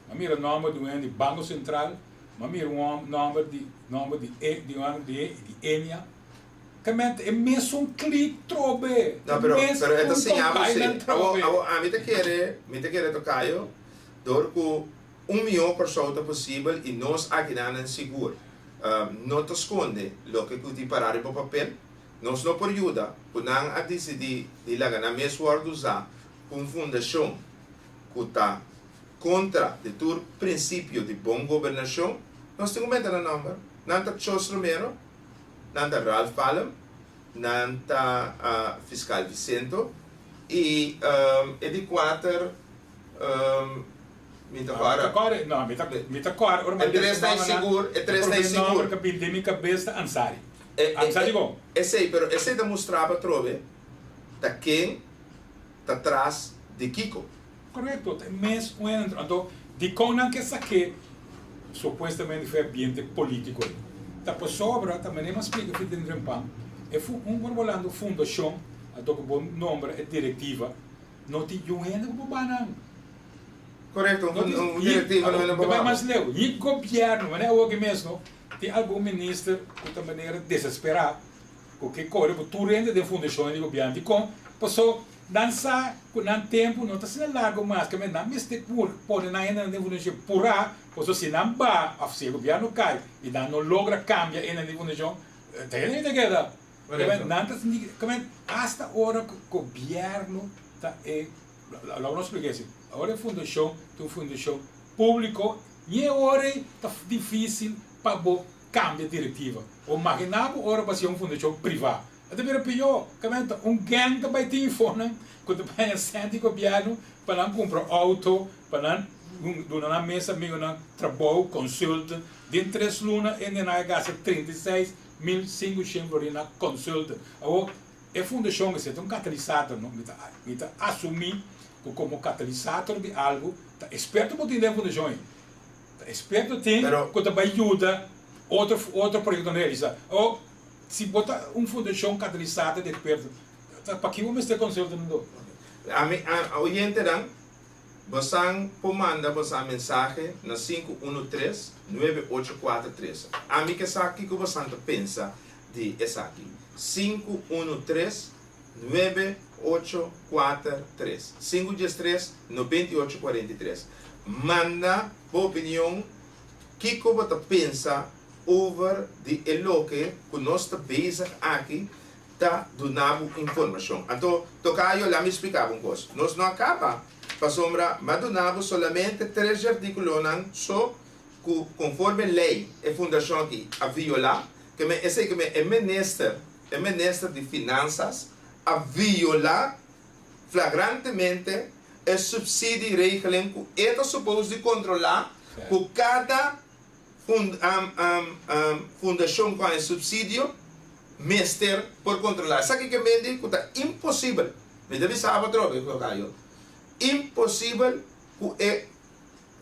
mas mira o número de Banco Central, mas mira o número de ENIA. É mesmo clique trobe. Não, pero é assim, a mim te quer tocar eu, dor com 1 milhão de pessoas possível e nós aqui não seguro. Não te esconde o que tu te parar para papel. Nós não por ajuda, quando a decidir de lá na mesma hora usar uma fundação que está contra de todo princípio de boa governação, nós temos que meter o nome. Não está Chos Romero, não está Ralph Palem, não está Fiscal Vicento e de 4 me agora. Não, me tá agora. É 3 está inseguro, é 3 está inseguro. Que tem minha cabeça Ansari. Esse demonstrava trove da quem está atrás de Kiko. Correto, mesmo então de como que saque supostamente foi ambiente político. Tá por sobra também não explica que tem pam. É borbolando fundação, a do bom nome é diretiva, não tem ainda como banana. Correto, diretiva não é bom. Mas leu, e governo, não é o que mesmo. Tem algum ministro que de maneira desesperada, porque corre por tudo ainda de fundação de governo, de como passou dançar com o tempo não está sendo largo mais, que não mestre pode ainda de fundação purar, porque se não vai, o governo cai e não logra cambiar ainda de fundação, tem ainda que dar. Hasta agora o governo está logo não expliquei assim, agora é fundação, tem fundação público e agora está difícil para cambiar diretiva. Ou imaginava agora para ser uma fundação privada. Até mesmo pior, gang que vai ter telefone, quando vai a centro governo para não comprar auto, para não na mesa meio na trabalho, consulta, dentro de 3 lunas ainda não gasta 36.500 na consulta. Agora, a fundação é um catalisador, não? Me assumir como catalisador de algo, esperto por ter a fundação. Esperto tem que vai ajudar outro projeto realizar. Ou se botar fundação catalisada de esperto, para que vamos ter conselho não? A oyente você manda você mensagem na 513-9843. A mim que sabe que você pensa de essa aqui. 513-9843. 513-9843. Manda a opinião que você pensa over de eloque que nós estamos aqui está dando informação. Então, tocayo lá me explicava uma coisa. Nós não acaba para sombra, mas donamos solamente 3 artículos só conforme lei e fundação aqui a violar, que é ministro de finanças a violar flagrantemente a subsidieregeling que é suposto de controlar que cada fundação com esse subsídio mestre por controlar. Sabe que mende que é impossível. Me deve saber trobe Caio. Impossível que é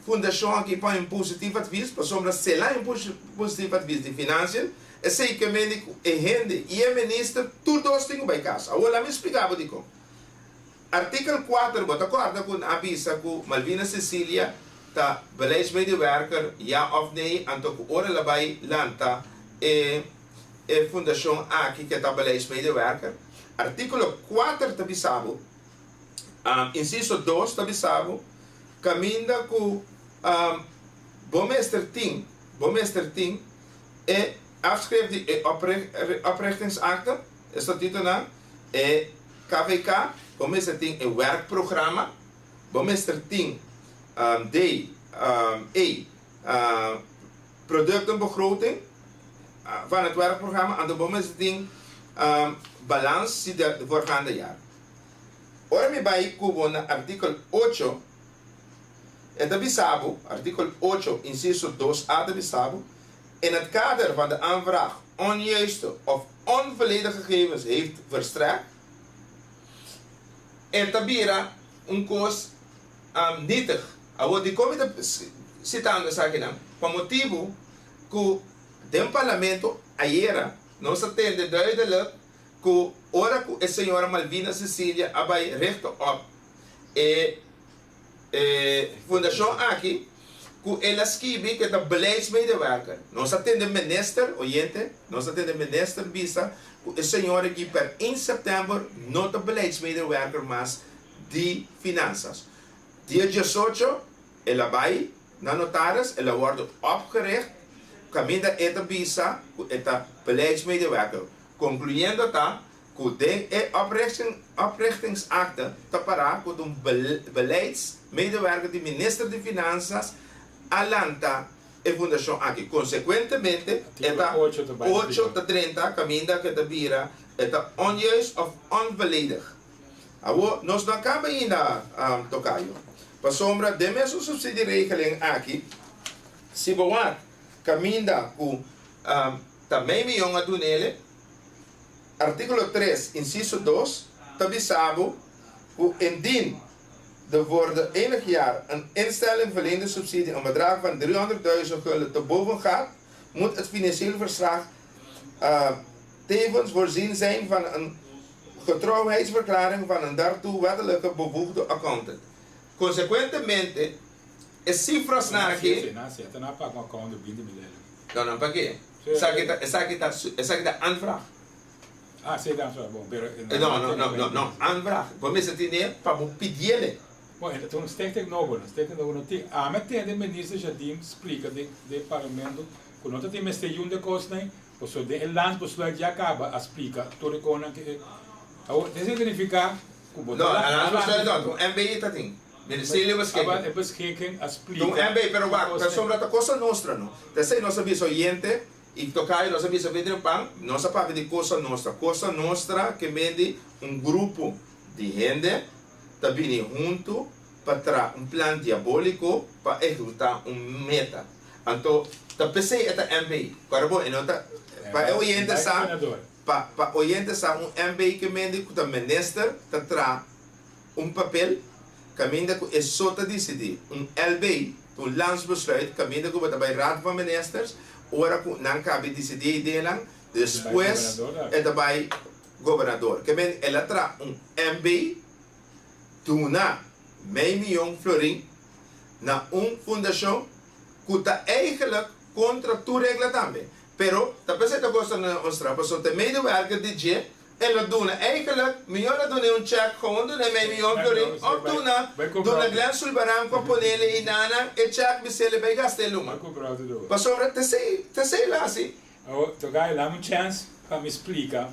fundação aqui para um positivo advies, para sombra se lá um positivo advies de finanças, é sei que mende que é gente e é ministro tudo os tem by casa. Agora me explicava de como. Artikel 4, wat acorda com a avisa que Malvina Cecília ta beleidsmedewerker ja of nee en toch ore labai lanta fundação aqui que ta beleidsmedewerker. Artikel 4 tabisabo, inciso 2 tabisabo, caminda ku bomester ting afschrift die oprichtingsakte, is dat titel na, KVK, bomester ting werkprogramma, bomester ting productenbegroting van het werkprogramma en de bemisting balans de voorgaande jaar. Ora mi bij kubo na artikel 8 en de bisabo, artikel 8 inciso 2a de bisabo, in het kader van de aanvraag onjuiste of onvolledige gegevens heeft verstrekt en tabira een koos nietig. Agora, de como citando essa aqui, por motivo que o parlamento ayer não se atende duidelijk que ora que a senhora Malvina Cecília vai recht op fundação aqui que ela escreve que é beleidsmedewerker. Não se atende minister, oyente, não se atende minister visa que a senhora aqui per 1 setembro não é beleidsmedewerker, mas de finanças. Dia 18, ela vai na notaris, ela wordt opgericht, caminda esta visa, esta beleidsmedewerker. Concluindo tá, que de oprichtingsakte te parar com um beleidsmedewerker de minister de Finanças, alanta a fundação aqui. Consequentemente, esta 8 caminda que te vira, esta onjuist of onvolledig. Agora, nós não acabamos ainda tocaio. Para sombra de mesmo subsidieregeling aqui, se boa caminda com também me a do nele, artigo 3, inciso 2, tabisabo, que indien de worden enig jaar een instelling verleende subsidie een bedrag van 300.000 gulden te boven gaat, moet het financieel verslag tevens voorzien zijn van een getrouwheidsverklaring van een daartoe wettelijke bevoegde accountant. Consequentemente, as cifras na aqui. Não paga uma conta de 20 mil. Não paguei. Essa aqui tá aanvraag. Ah, sei da sua. Bom, pero não, aanvraag. Vamos atender para pedir ele. Bom, então steekt ik nog een. Met de minister Jadim explica de parlamento que não tem mais de de kosten, pois o de landsbesluit já acaba explica todo koning que. Isso significa que não, landsbesluit não, MBI tá tem. Ministério é beschikking explica. Então MBI, pero wacht, para sombra ta coisa nostra não. Desse nós aviso oyente e tocar nós aviso vender pão, nós paga de coisa nostra que mede grupo de gente tá vindo junto para plan diabólico para executar meta. Então, tá pensei esta MBI. Para bom, não tá para oyente sa para oyente sa MBI que mede que o minister tá tra papel caminda que é só tá decidir LBI, landsbesluit, caminda que vai bij raad van ministers, ora que não cabe decidir dela, depois é bij governador. Que men ela tra MBI tuna meio milhão florin na fundação que está eigenlijk contra tu regla também. Pero, tá pensando que gosta na ostra, passou te medewerker DJ, ela dona eigenlijk miljoen doen check gewoon doen meio milhão florin, of dona Glen Sulbaran com ponele inana e check bisele bij gasteluma. Passou te sei lá assim. Tu gai lá chance para me explicar.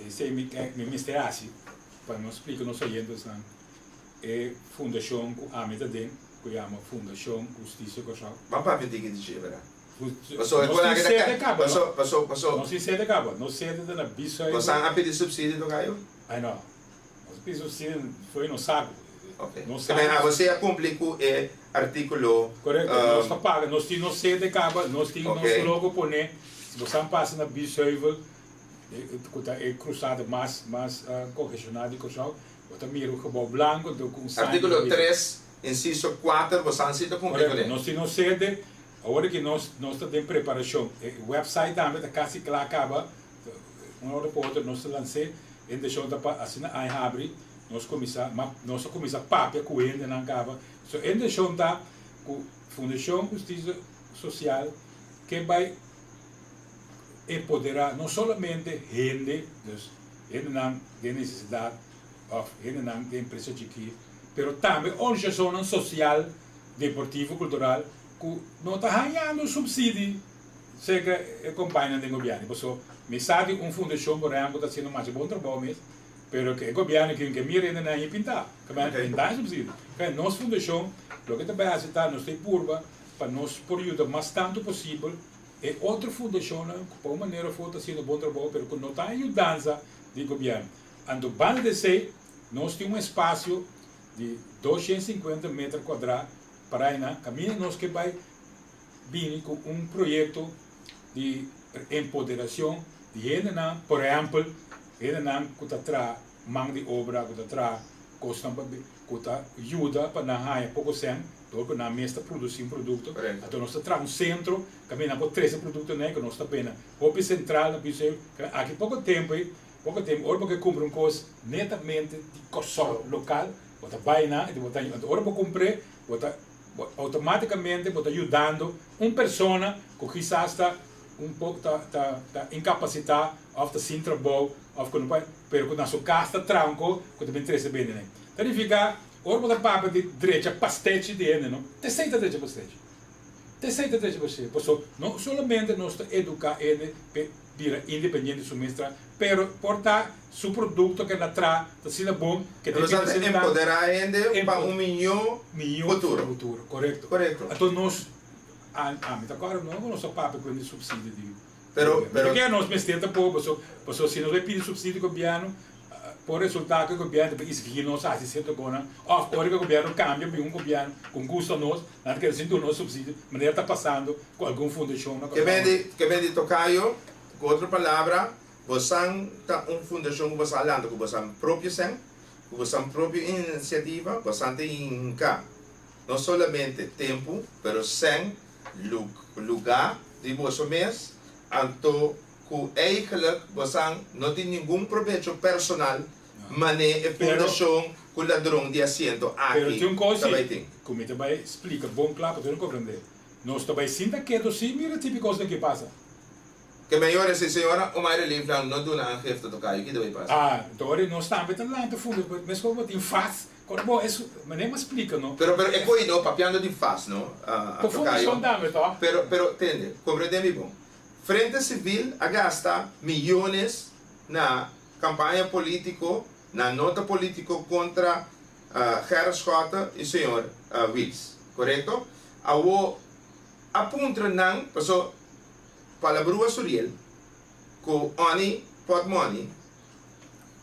Se me misteriasi, para me explicar nos oyentes lá. É fundação que a meta tem, que chama Fundação Justiça Social. Mas para ver que dizer, verdade? Passou. Não se sede acaba. Não se sede na bisa. Você não pede subsídio do gaio? Ai não. Isso sim, foi no saco. Ok. No Também saco. você cumpre com o artículo... Correto, nós não paga, nós temos sede caba, nós temos Ok. nosso logo poner, se você passa na Biseuvel, é cruzado mais congestionado de Corsal, você mira o Gebouw Blanco, com sangue. Artículo 3, inciso 4, você necessita cumprir com Correto, ele. nós temos sede, agora que nós estamos em preparação, o website também está quase que lá acaba, uma hora para outra nós lançamos, e deixamos para assinar a abre, nós começamos a papel com ele, não acaba. So, em deixamos da Fundação Justiça Social, que vai empoderar não somente gente, gente não tem necessidade, gente não tem empresa chiquita, mas também organização social, deportivo, cultural, que não está ganhando subsídio, seja acompanha do governo. Então, me sabe fundação, por exemplo, está sendo mais bom trabalho mesmo, mas que o governo que mira ainda não é pintar, que vai pintar subsídio. Nossa fundação, o que também está, nós temos curva, para nós por ajudar mais tanto possível, e outra fundação, por uma maneira, está sendo bom trabalho, mas que não está ajudando do governo. Ando bem de ser, nós temos um espaço de 250 metros quadrados para aí, caminho nós que vai vir com projeto de empoderação de gente, por exemplo, gente que está mão de obra, que está custa que ajuda para não ganhar pouco tempo, porque na mesa produzir produto, então nós temos centro, caminhamos por 13 produtos, que nós está bem, o central, aqui pouco tempo, hora porque compra coisa netamente de costo local, você vai na, hora para comprar, automaticamente você ajudando uma pessoa que quizás está pouco incapacitada, ou está sem trabalho, ou que não vai, pero que na sua casa tranco, que também interessa bem, né? Significa, ora você paga de direita pastete de ele, não? Te aceita direita pastete. Te aceita direita pastete. Porque não somente nós educar ele para independente de sua pero portar seu produto que ele traz, está sendo bom, que tem que empoderar ele para melhor futuro. Correto. Então nós, agora não nós papo com subsídio de porque nós mestenta pouco, se nós pedir subsídio do governo, por resultado que o governo esvia nós a certo agora, agora que o governo cambia para governo com custo a nós, não quer dizer que o nosso subsídio, maneira está passando com alguma fundação. Que vem de tocayo, com outra palavra, você está uma fundação que você alanda, que você próprio sem, que você própria iniciativa, você tem cá, não somente tempo, mas sem lugar de você mês, então, que eigenlijk você não tem nenhum proveito personal, mas é fundação que o ladrão de assento aqui. Pero tem uma coisa, como eu também explica, bom claro, para você compreender. Nós também sinta que é assim, mira tipo coisa que passa. Que melhor é se senhora, o mais livre não do não geeft to caio que deve passar. Então nós estamos bem lá no fundo, mas como tem faz, como isso, mas nem me explica, não? Pero é coisa, papiando de faz, não? Por fundação dá-me, tá? Pero entende, compreende bom. Frente Civil gasta milhões na campanha política, na nota política contra Gerard Schotten e o senhor Wils, correto? A punta não, passou para a Brua Suriel, com Oni Potmoni,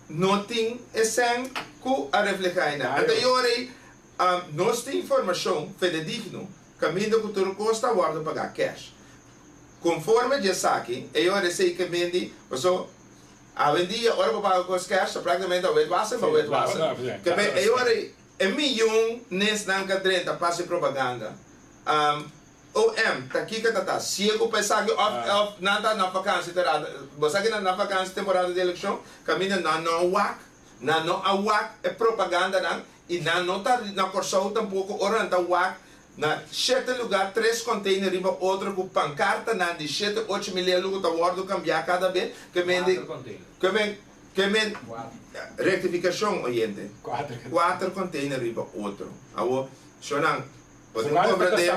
não tem esse que a refletir. Até agora, nós temos informação fidedigna, caminho que o custa guarda pagar cash. Conforme já sabe, eu sei que mendi, passou a vendia, ora para pagar com cash, praticamente a wet wasser, para wet wasser. Que eu milhão nesse nanca 30 passa propaganda. Tá aqui que tá, se eu pensar que nada na vacância você que na vacância temporada de eleição, caminho não WAC é propaganda não e não tá na Corsol tampouco oranta WAC. Na 7 lugar, 3 containers riba, outro com pancarta, na de 7, 8 mil euros, que está cambiar cada vez, que men rectificação, oyente. 4 containers riba, outro. Awo, sonang, pode compreender,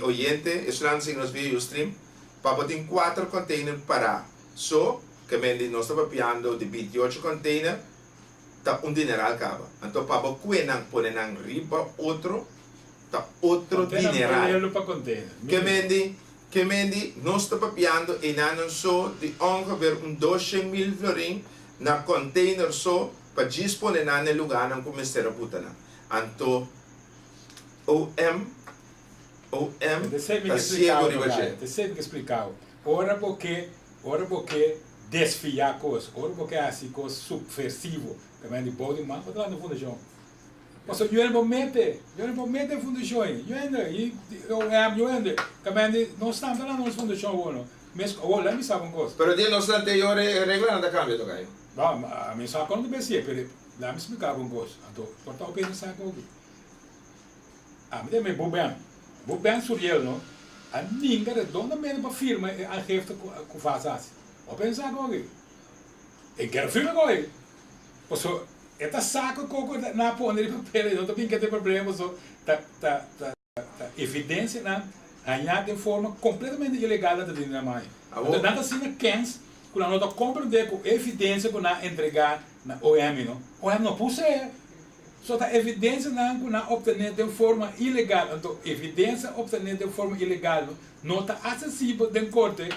oyente, isso não significa vídeo stream, para ter 4 containers para, so, que men nós estamos piando de 28 containers, tá dineral acaba. Então, para que não pôr na riba outro dineral. Que que mendi nós está papiando e não só de ongeveer 200.000 florin na container só para disponer na lugar não começar a puta na. Anto OM Tá cego de você. você. Te sempre que explicar. Ora porque desfiar coisas, ora porque assim coisas subversivo, também de pode man, mas lá no fundação. Mas eu não mete fundação. Eu ainda, também não estamos lá no fundação bueno. Mas olha, me sabe uma coisa. Pero de nos anteriores reglas não cambia tocayo. Não, a mim sabe quando pensei, pero lá me explicava uma coisa. Então, portar o pensar com ele. Ah, me deu bem surreal, não? A ninguém redondamente para firma a geeft que faz assim. Vou pensar com ele. Eu quero firma com ele. Porque esta saco coco na ponta de papel, não tem que ter problema, só tá evidência na ganhar de forma completamente ilegal da dinheiro na mãe. Então nada assim na cans, quando nós compreender com evidência que nós entregar na OM, não? OM não puse só a evidência não obter de forma ilegal, então evidência obter de forma ilegal não está acessível de corte,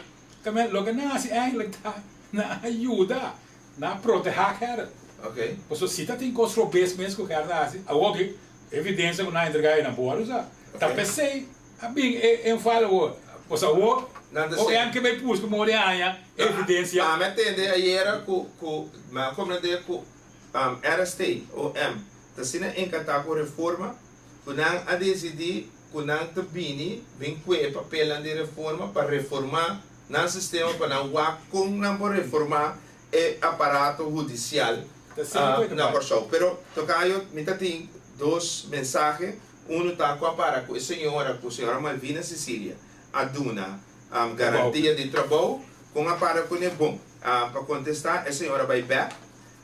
também logo não assim eigenlijk está na ajuda na proteger cara. Ok. Porque se tem coisas bem mesmo que cara assim, agora evidência que não entregar na boa usa, tá pensei, a bem em fala o, porque o é que me pus como olhar evidência. Ah, me entende aí era mas compreender com RST ou M. Tasina encantar com reforma, quando a decidir, quando a tabini, vem com o papel de reforma para reformar no sistema para não como reformar o aparato judicial na Corção. Pero tocayo, me tem dois mensagens, está com a senhora Malvina Cecília, a Duna, garantia de trabalho, com a para com é bom. Para contestar, a senhora vai back,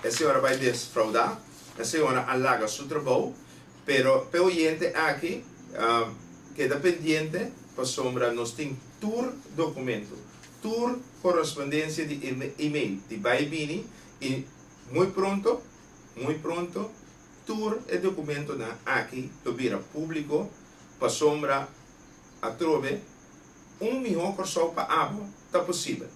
a senhora vai desfraudar. A senhora alaga su trabalho, pero o oyente aqui queda pendiente para sombra nos tem tour documento, tour correspondência de e-mail de Baibini e muito pronto, tour e documento na aqui do vira público para sombra a trove melhor corso para abo, tá possível.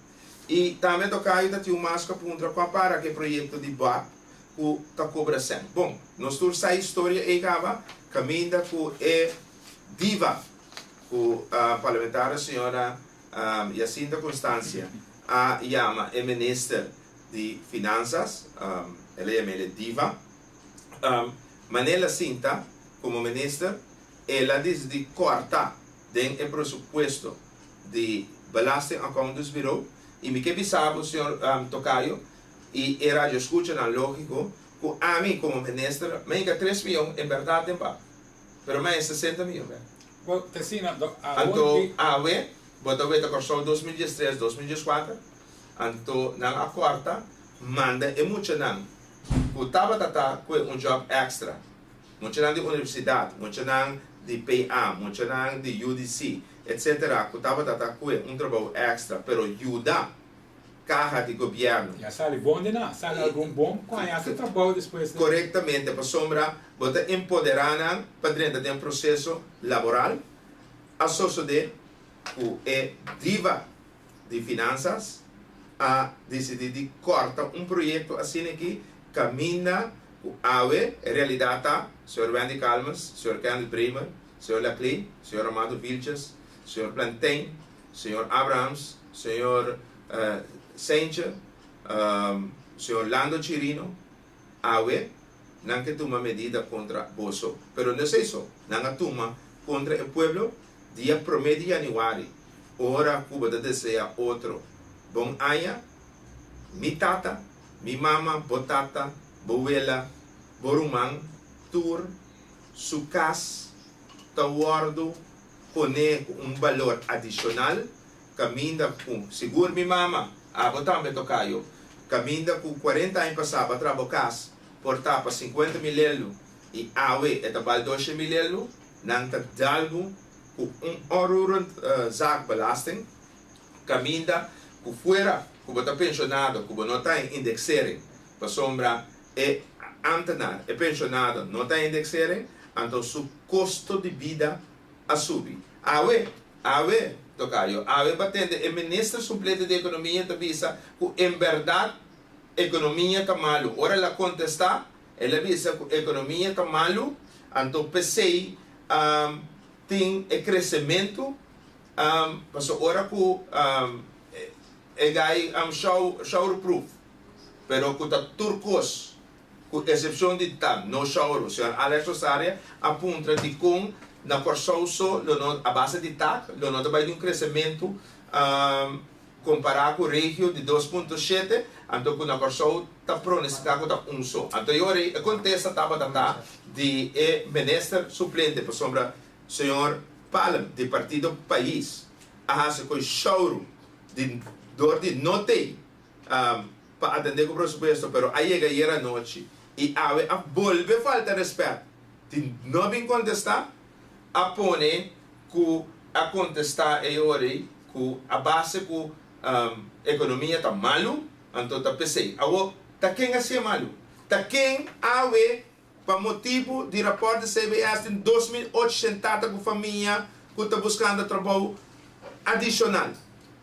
E também tocaio da tio Masca puntra com a para que projeto de BAP o ta cobra sempre. Bom, nós temos a história e acaba caminha com a diva, com a parlamentar a senhora Jacinta Constância, a chama a ministra de Finanças, ela é diva. Manela Cinta, como ministra, ela decide cortar o presupuesto de Belasting Accounts Bureau e me que sabe o senhor Tocayo e era eu escuto na lógico que a mim como ministra me enga 3 milhões em verdade tempo pero me 60 milhões Well, Tessina, anto ave bota veta corso 2013 2014 anto na a quarta manda e muito não o tava tata com job extra muito não de universidade muito não de PA muito não de UDC etc o tava tata com trabalho extra pero ajuda carga de governo. Já sale bom de nada, sale algum bom, conhece o trabalho depois. Corretamente, para sombra, bota empoderar para dentro de um processo laboral, a sociedade que é diva de finanças, a decidir de cortar projeto assim que caminha a realidade, Sr. Wendy Calmas, Sr. Candy Bremer, Sr. Laclay, Sr. Amado Vilches, Sr. Plantain, Sr. Abrams, Sr. Sencha, Sr. Lando Chirino, não que toma medida contra Bozo, pero não é isso, não toma contra o pueblo, dia 1 de janeiro, ora Cuba deseja outro. Bom aia, mi tata, mi mama, botata, boela, borumang, tour, sukas, tawardo, pone valor adicional, caminha com, seguro mi mama, botar me tocayo, caminha com 40 anos passava, trabalhar, portar para 50 mil euros, e awe, etabal 12 mil euros, nang tagdalgo, com horror zaak belasting, caminha com fora, com botar pensionado, com não está em indexering, para sombra, e antenar, e pensionado, não está em indexering, então seu custo de vida a subir. Awe, tocayo. Ave batende, el ministro suplente de economía te avisa que en verdad economía está malo. Ahora la contesta, él avisa que economía está malo, entonces PCI tem crescimento, mas agora que é showerproof, pero que está turcos, com exceção de TAM, não shower, ou seja, a área aponta de com na corsoso, a base de TAC, lo nota vai de crescimento comparado com o regio de 2.7, então que na corsoso está pronosticado está só. Então eu contesta tava de ministro suplente para sombra senhor Palm de partido país, a se com shower de dor de note para atender com o presupuesto, pero aí chega a noite e a volve falta respeito. De não vem contestar, a pone que a contestar é hora que a base que economia está malo, então está pensei, agora tá quem assim malo, tá quem para motivo de rapport de CBS em 2008 com família que está buscando trabalho adicional.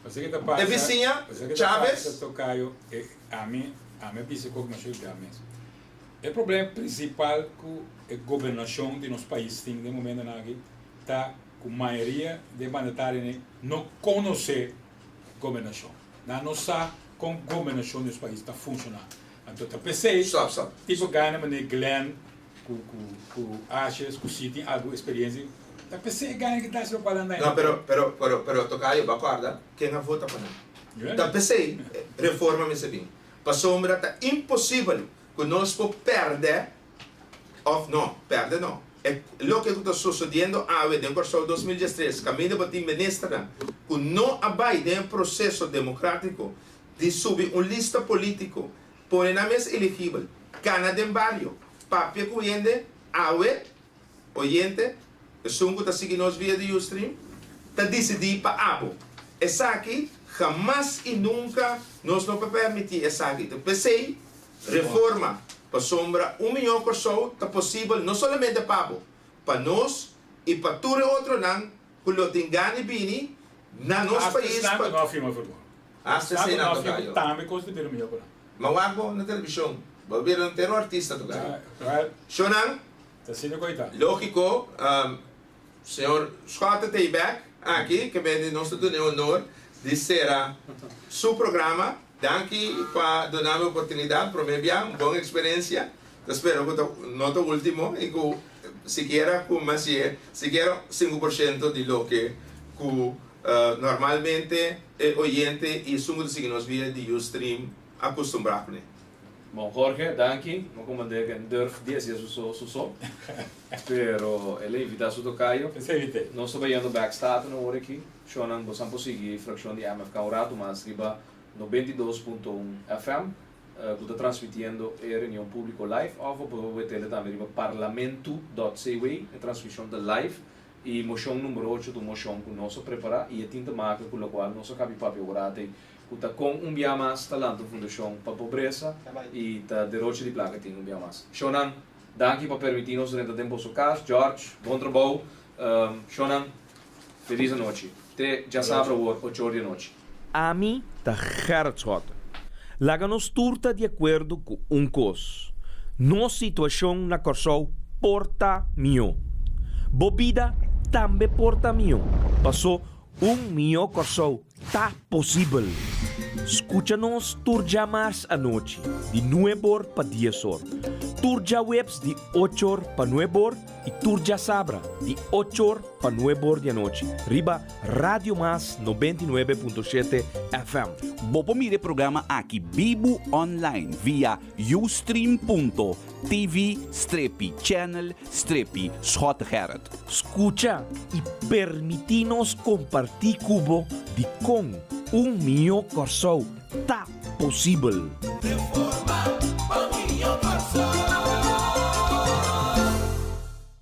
De vizinha, Chaves. A mim pensa que nós chegamos. O problema principal que a governação de nosso país tem de momento está com a maioria de mandatários não conhece a governação. Não sabe como a governação de nosso país está funcionando. Então, eu pensei, tipo, ganha de Glenn, com Ashes, com City, alguma experiência. Eu pensei, ganha que está se falando aí. Não, pero tocayo, acorda, quem a vota para não? Eu pensei, reforma me sabia. Para sombra, está impossível que nós perder, perde não. É o que está sucedendo desde o curso de 2013, caminho para o ministro, que não vai de um processo democrático de subir uma lista política, põe na mesa elegível, Canadá em barrio, papel que oyente, oyente, o som que está seguindo os via de Ustream, está decidido para abo. Essa aqui, jamais e nunca nós não podemos permitir essa aqui. Então, pensei, reforma, para sombra, 1 milhão de pessoas, está possível, não somente para nós e para todo outro não, que lo tengan bini, na nosso país. Não afirma futebol. Hasta se não tocayo. Também considero melhor para. Mawago na televisão, volveram ter um artista tocayo. Shonan, está sendo coitado. Lógico, senhor Scott Tayback, aqui, que vem de nosso do honor de ser seu programa. Danke para dar a oportunidade para mim, uma boa experiência. Espero que não o último e que siquiera 5% de lo que normalmente oyente e sumo de nos via de Ustream acostumbrado. Bom, Jorge, danke. Não comandei que durf 10 dias só. Pero ele invita a su tocayo. Nós estamos indo backstage na hora aqui. Shonan, você não consegue fração de MFK um rato, mas riba 92.1 FM. Que está transmitindo a reunião pública live. Ou por tele também riba parlamento.cw, a transmissão de live. E moção número 8 do moção que nós preparamos e a tinta marca com a qual nós acabamos de papel que está com biamas talento fundação para pobreza e está de rocha de placa tem biamas. Shonan, danke para permitir-nos durante o tempo casa. George, bom trabalho. Shonan, feliz noite. Te já sabe o 8 horas da noite. A mim está hertzota. Láganos turta de acordo com coisa. Nossa situação na Corsol porta mio. Bobida também porta mio. Passou mio Corsol. Tá possível. Escucha-nos turja mais à noite, de 9 para 10 horas. Turja webs de 8 horas para 9 horas e turja sabra de 8 horas para 9 horas da noite. Riba Radio Mas 99.7 FM. Bopo mire programa aqui Bibo Online via ustream.tv/channel/Schotherret. Escucha e permite-nos compartilhar cubo de com mio Corsol. Tá possível.